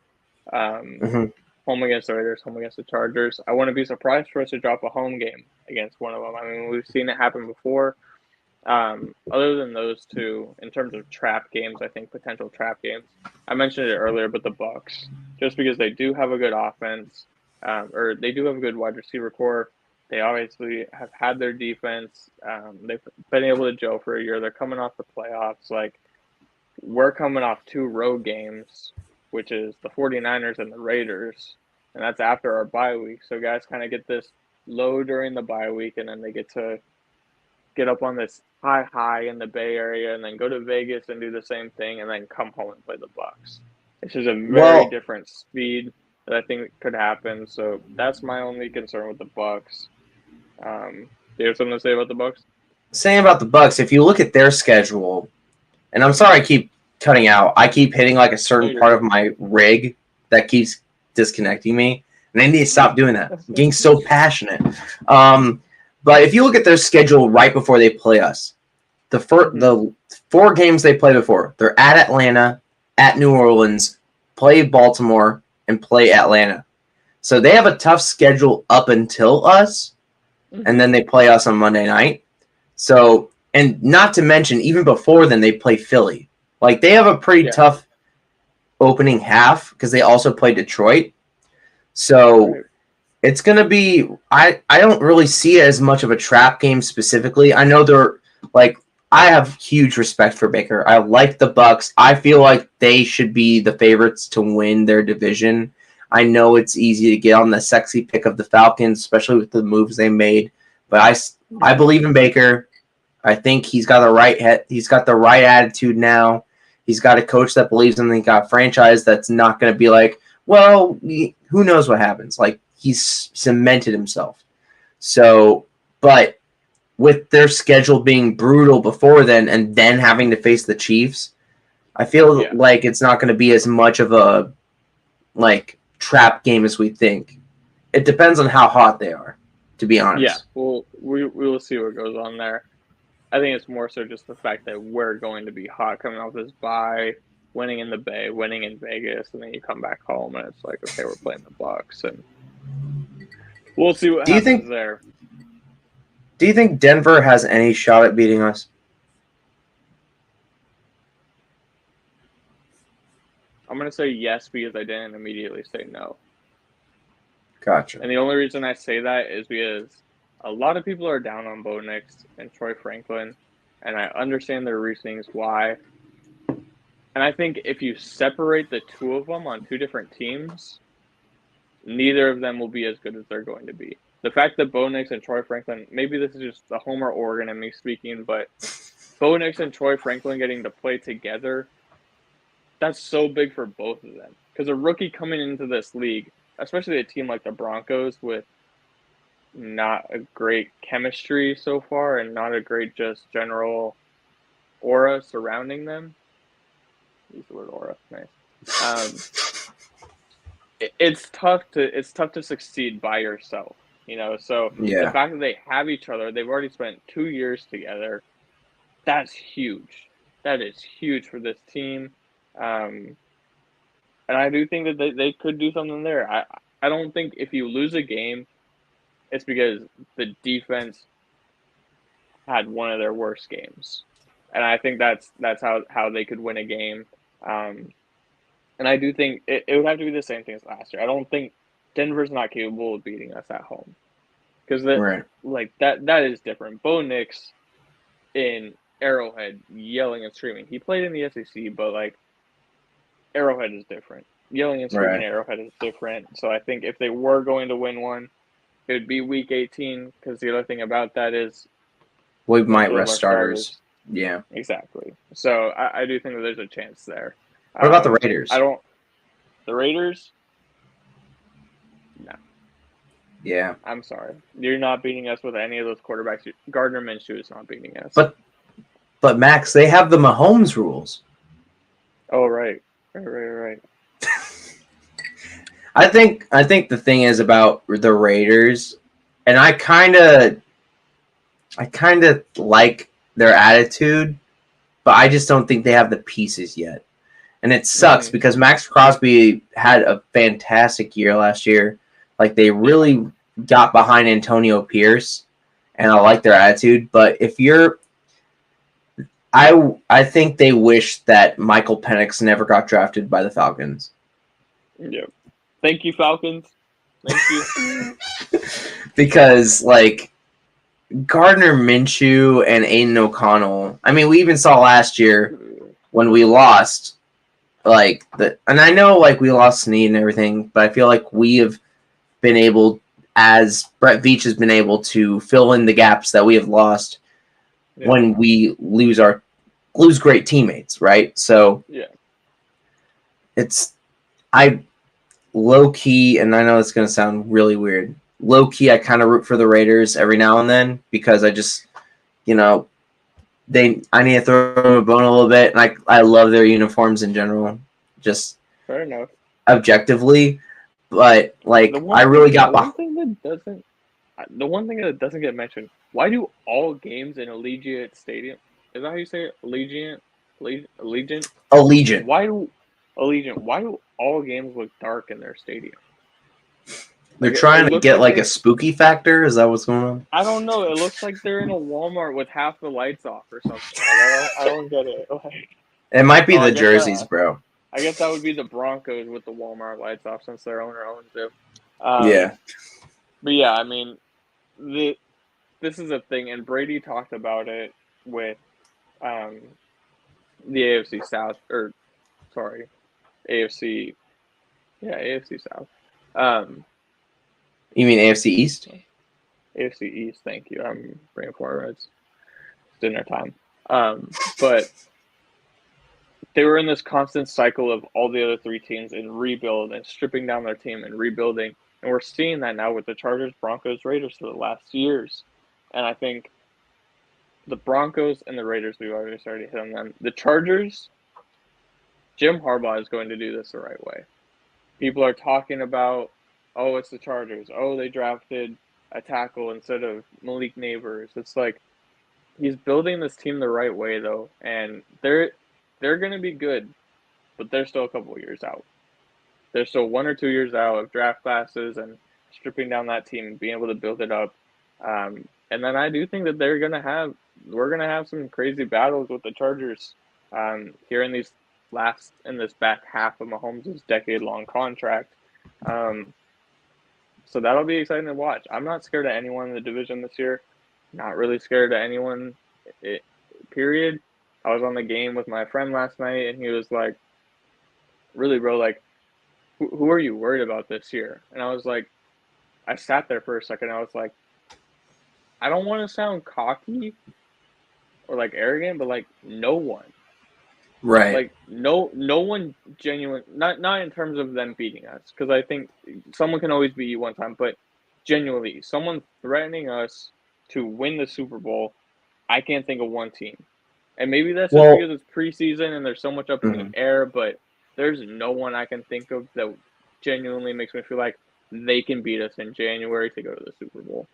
Home against the Raiders, home against the Chargers. I wouldn't be surprised for us to drop a home game against one of them. I mean, we've seen it happen before. Other than those two, in terms of trap games, I think potential trap games. I mentioned it earlier, but the Bucks, just because they do have a good offense, or they do have a good wide receiver core. They obviously have had their defense. They've been able to gel for a year. They're coming off the playoffs. Like, we're coming off 2 road games, which is the 49ers and the Raiders, and that's after our bye week. So guys kind of get this low during the bye week, and then they get to get up on this high in the Bay Area, and then go to Vegas and do the same thing, and then come home and play the Bucks. It's just a very different speed that I think could happen. So that's my only concern with the Bucks. Do you have something to say about the Bucks? Saying about the Bucks, if you look at their schedule, and I'm sorry I keep cutting out. I keep hitting like a certain part of my rig that keeps disconnecting me, and I need to stop doing that. I'm getting so passionate. But if you look at their schedule right before they play us, the 4 games they play before, they're at Atlanta, at New Orleans, play Baltimore, and play Atlanta. So they have a tough schedule up until us, and then they play us on Monday night. So, and not to mention, even before then, they play Philly. Like, they have a pretty tough opening half because they also play Detroit. So it's going to be – I don't really see it as much of a trap game specifically. I know they're – like, I have huge respect for Baker. I like the Bucks. I feel like they should be the favorites to win their division. I know it's easy to get on the sexy pick of the Falcons, especially with the moves they made. But I believe in Baker. I think he's got the right head. He's got the right attitude now. He's got a coach that believes in him. He's got a franchise that's not going to be like, well, who knows what happens. Like, he's cemented himself. So, but with their schedule being brutal before then and then having to face the Chiefs, I feel like it's not going to be as much of a, like, trap game as we think. It depends on how hot they are, to be honest. Yeah, well, we will see what goes on there. I think it's more so just the fact that we're going to be hot coming off this bye, winning in the Bay, winning in Vegas, and then you come back home and it's like, okay, we're playing the Bucks, and we'll see what happens there. Do you think Denver has any shot at beating us? I'm going to say yes because I didn't immediately say no. Gotcha. And the only reason I say that is because a lot of people are down on Bo Nix and Troy Franklin, and I understand their reasonings why. And I think if you separate the two of them on 2 different teams, neither of them will be as good as they're going to be. The fact that Bo Nix and Troy Franklin, maybe this is just the Homer Oregon in me speaking, but Bo Nix and Troy Franklin getting to play together, that's so big for both of them. Because a rookie coming into this league, especially a team like the Broncos with not a great chemistry so far and not a great just general aura surrounding them. Use the word aura. Nice. It's tough to succeed by yourself, you know. So the Yeah. fact that they have each other, they've already spent 2 years together. That's huge. That is huge for this team. And I do think that they could do something there. I don't think if you lose a game, it's because the defense had one of their worst games. And I think that's how they could win a game. And I do think it would have to be the same thing as last year. I don't think Denver's not capable of beating us at home. Because Right. that is different. Bo Nix in Arrowhead yelling and screaming. He played in the SEC, but like Arrowhead is different. Yelling and screaming Right. Arrowhead is different. So I think if they were going to win one, it would be Week 18. Because the other thing about that is We most might of rest our starters. Yeah. exactly. So I do think that there's a chance there. What about the Raiders? I don't. The Raiders. No, Yeah. I'm sorry. You're not beating us with any of those quarterbacks. Gardner Minshew is not beating us. But Max, they have the Mahomes rules. Oh right. Right. I think the thing is about the Raiders, and I kind of like their attitude, but I just don't think they have the pieces yet. And it sucks because Max Crosby had a fantastic year last year. Like they really got behind Antonio Pierce, and I like their attitude. But if you're, I think they wish that Michael Penix never got drafted by the Falcons. Yep. Thank you, Falcons. Thank you. Because like Gardner Minshew and Aiden O'Connell. I mean, we even saw last year when we lost. And I know like we lost Snead and everything, but I feel like we have been able, as Brett Veach has been able to fill in the gaps that we have lost when we lose great teammates, right? So I low key, and I know it's gonna sound really weird. Low key, I kind of root for the Raiders every now and then because I just, I need to throw them a bone a little bit, and I love their uniforms in general, just fair enough. Objectively, but like I really got the one thing that doesn't get mentioned. Why do all games in Allegiant Stadium? Is that how you say it? Allegiant. Allegiant. Why do all games look dark in their stadium? They're trying to get like a spooky factor. Is that what's going on? I don't know. It looks like they're in a Walmart with half the lights off or something. I don't get it. It might be the jerseys, bro. I guess that would be the Broncos with the Walmart lights off since their owner owns them. Yeah. But yeah, I mean, this is a thing, and Brady talked about it with the AFC South, AFC South. You mean AFC East? AFC East, thank you. I'm bringing forward. It's dinner time. But they were in this constant cycle of all the other three teams and rebuild and stripping down their team and rebuilding. And we're seeing that now with the Chargers, Broncos, Raiders for the last years. And I think the Broncos and the Raiders, we've already started hitting them. The Chargers, Jim Harbaugh is going to do this the right way. People are talking about, oh, it's the Chargers. Oh, they drafted a tackle instead of Malik Neighbors. It's like he's building this team the right way, though, and they're going to be good, but they're still a couple of years out. They're still 1 or 2 years out of draft classes and stripping down that team and being able to build it up. And then I do think that we're going to have some crazy battles with the Chargers here in this back half of Mahomes' decade-long contract. So that'll be exciting to watch. I'm not scared of anyone in the division this year. Not really scared of anyone, period. I was on the game with my friend last night, and he was like, really, bro, like, who are you worried about this year? And I was like, I sat there for a second. I was like, I don't want to sound cocky or like arrogant, but like no one. Right. Like no one genuine, not in terms of them beating us, because I think someone can always beat you one time, but genuinely, someone threatening us to win the Super Bowl, I can't think of one team. And maybe that's just Well, because it's preseason and there's so much up in the air, but there's no one I can think of that genuinely makes me feel like they can beat us in January to go to the Super Bowl.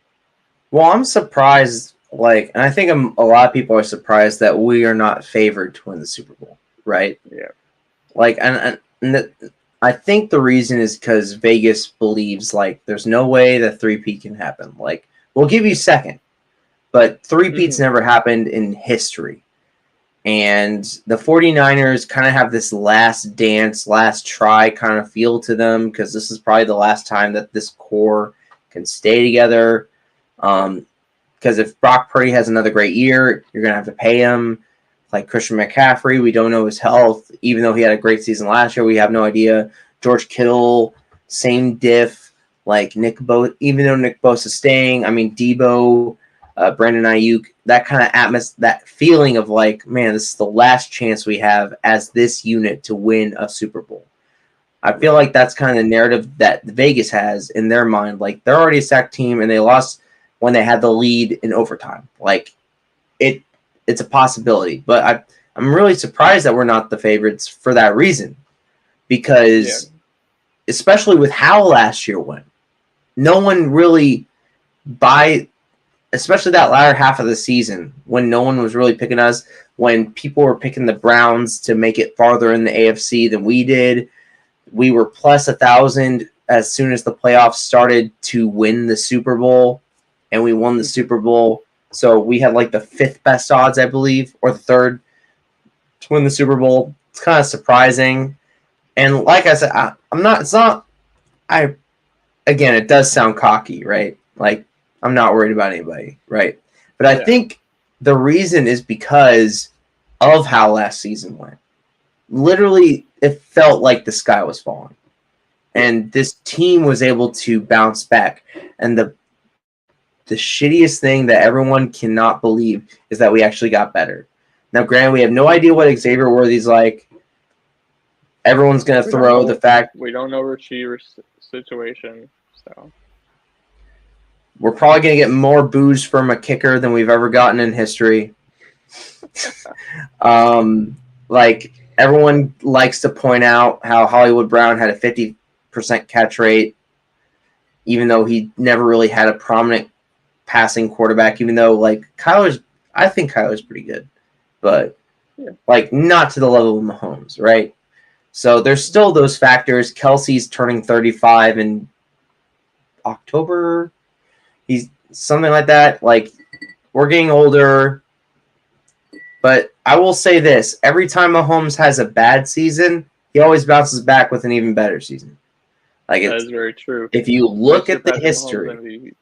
well, I'm surprised, and I think a lot of people are surprised that we are not favored to win the Super Bowl, right? Yeah. I think the reason is because Vegas believes, there's no way that 3-peat can happen. We'll give you second, but 3-peat's never happened in history. And the 49ers kind of have this last dance, last try kind of feel to them because this is probably the last time that this core can stay together. Because if Brock Purdy has another great year, you're going to have to pay him. Like Christian McCaffrey, we don't know his health. Even though he had a great season last year, we have no idea. George Kittle, same diff. Even though Nick Bosa's staying, Debo, Brandon Ayuk, that kind of that feeling of man, this is the last chance we have as this unit to win a Super Bowl. I feel like that's kind of the narrative that Vegas has in their mind. They're already a stacked team and they lost when they had the lead in overtime. It's a possibility, but I'm really surprised that we're not the favorites for that reason, because especially with how last year went, no one really especially that latter half of the season when no one was really picking us, when people were picking the Browns to make it farther in the AFC than we did. We were plus 1,000 as soon as the playoffs started to win the Super Bowl, and we won the Super Bowl. So we had the 5th best odds, I believe, or the 3rd to win the Super Bowl. It's kind of surprising. And like I said, again, it does sound cocky, right? I'm not worried about anybody, right? But I think the reason is because of how last season went. Literally, it felt like the sky was falling. And this team was able to bounce back. And the shittiest thing that everyone cannot believe is that we actually got better. Now, granted, we have no idea what Xavier Worthy's like. Everyone's going to throw the fact... We don't know receiver's situation, so... We're probably going to get more boos from a kicker than we've ever gotten in history. Everyone likes to point out how Hollywood Brown had a 50% catch rate, even though he never really had a prominent passing quarterback, even though I think Kyler's pretty good, but not to the level of Mahomes, right? So there's still those factors. Kelsey's turning 35 in October. He's something like that. We're getting older, but I will say this: every time Mahomes has a bad season, he always bounces back with an even better season. That is very true. If you look at the history,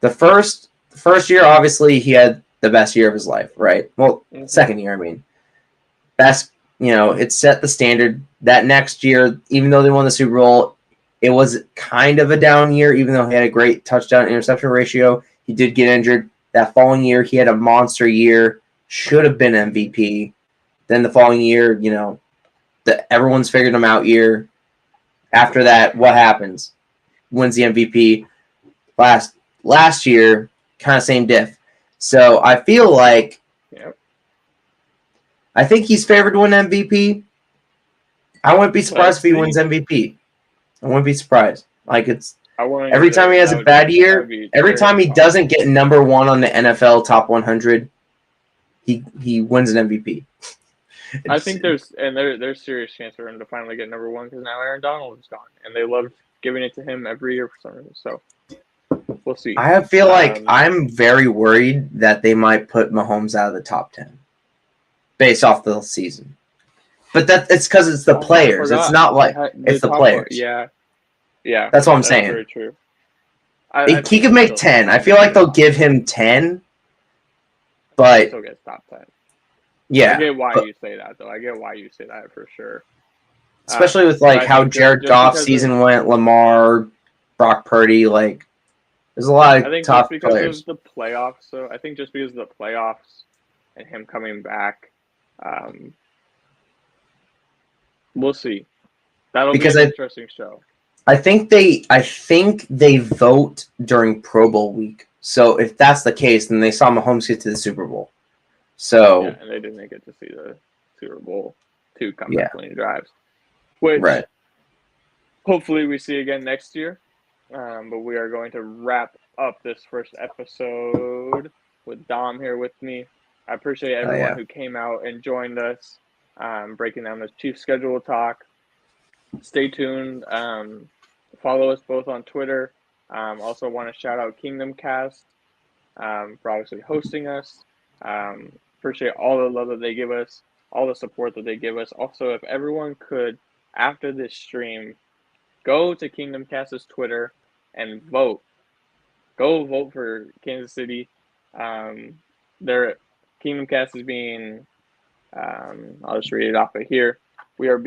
the first year, obviously, he had the best year of his life, right? Well, second year, best. It set the standard. That next year, even though they won the Super Bowl, it was kind of a down year, even though he had a great touchdown-interception ratio. He did get injured. That following year, he had a monster year. Should have been MVP. Then the following year, everyone's figured him out year. After that, what happens? Wins the MVP. Last year, kind of same diff. So I feel like I think he's favored to win MVP. I wouldn't be surprised if he wins MVP. I wouldn't be surprised. Every time he has a bad year, every time he doesn't get number 1 on the NFL top 100, he wins an MVP. I think there's serious chance for him to finally get number 1 because now Aaron Donald is gone, and they love giving it to him every year for some reason. So we'll see. I feel I'm very worried that they might put Mahomes out of the top 10 based off the season. But it's because it's the players. It's not it's the players. Yeah. That's what I'm saying. Very true. He could make 10. I feel like they'll give him 10, but he still gets top 10. Yeah, I get why you say that, though. I get why you say that for sure. Especially with how Jared Goff's season went, Lamar, Brock Purdy, there's a lot of top players. I think just because of the playoffs, so I think just because of the playoffs and him coming back, we'll see. That'll be an interesting show. I think they vote during Pro Bowl week. So if that's the case, then they saw Mahomes get to the Super Bowl. So Yeah, and they didn't get to see the Super Bowl 2 yeah, comeback winning drives, which right. hopefully we see again next year. But we are going to wrap up this first episode with Dom here with me. I appreciate Oh everyone yeah. who came out and joined us, breaking down this Chiefs schedule talk. Stay tuned. Follow us both on Twitter. Also want to shout out Kingdom Cast for obviously hosting us. Appreciate all the love that they give us, all the support that they give us. Also, if everyone could, after this stream, go to Kingdom Cast's Twitter and vote. Go vote for Kansas City. Their Kingdom Cast is being. I'll just read it off of here. We are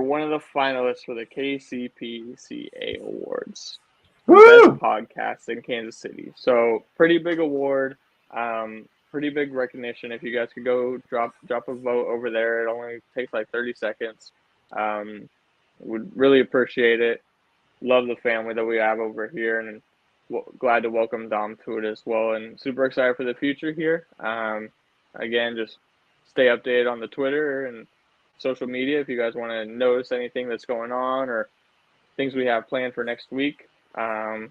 one of the finalists for the KCPCA Awards, the best Woo! podcast in Kansas City. So pretty big award, pretty big recognition. If you guys could go drop a vote over there, it only takes like 30 seconds. Would really appreciate it. Love the family that we have over here, and glad to welcome Dom to it as well. And super excited for the future here. Again, just stay updated on the Twitter and social media if you guys want to notice anything that's going on or things we have planned for next week. And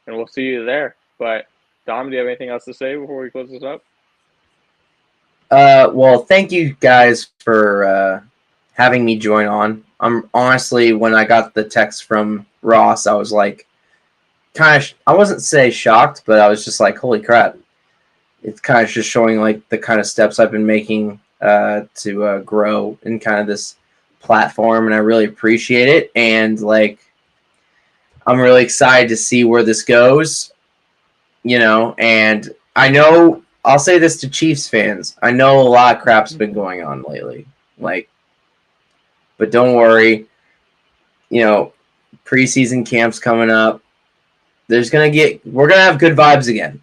we'll see you there. But Dom, do you have anything else to say before we close this up? Well, thank you guys for having me join on. I'm honestly, when I got the text from Ross, I was like, I wasn't say shocked, but I was just like, holy crap. It's kind of just showing like the kind of steps I've been making to grow in kind of this platform, and I really appreciate it. And like, I'm really excited to see where this goes, and I know I'll say this to Chiefs fans. I know a lot of crap's been going on lately. But don't worry. Preseason camp's coming up. We're gonna have good vibes again.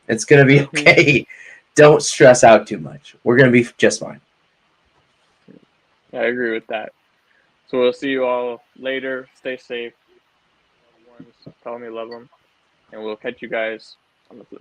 It's gonna be okay. Don't stress out too much. We're gonna be just fine. I agree with that. So we'll see you all later. Stay safe. Loved ones, tell them you love them, and we'll catch you guys on the flip.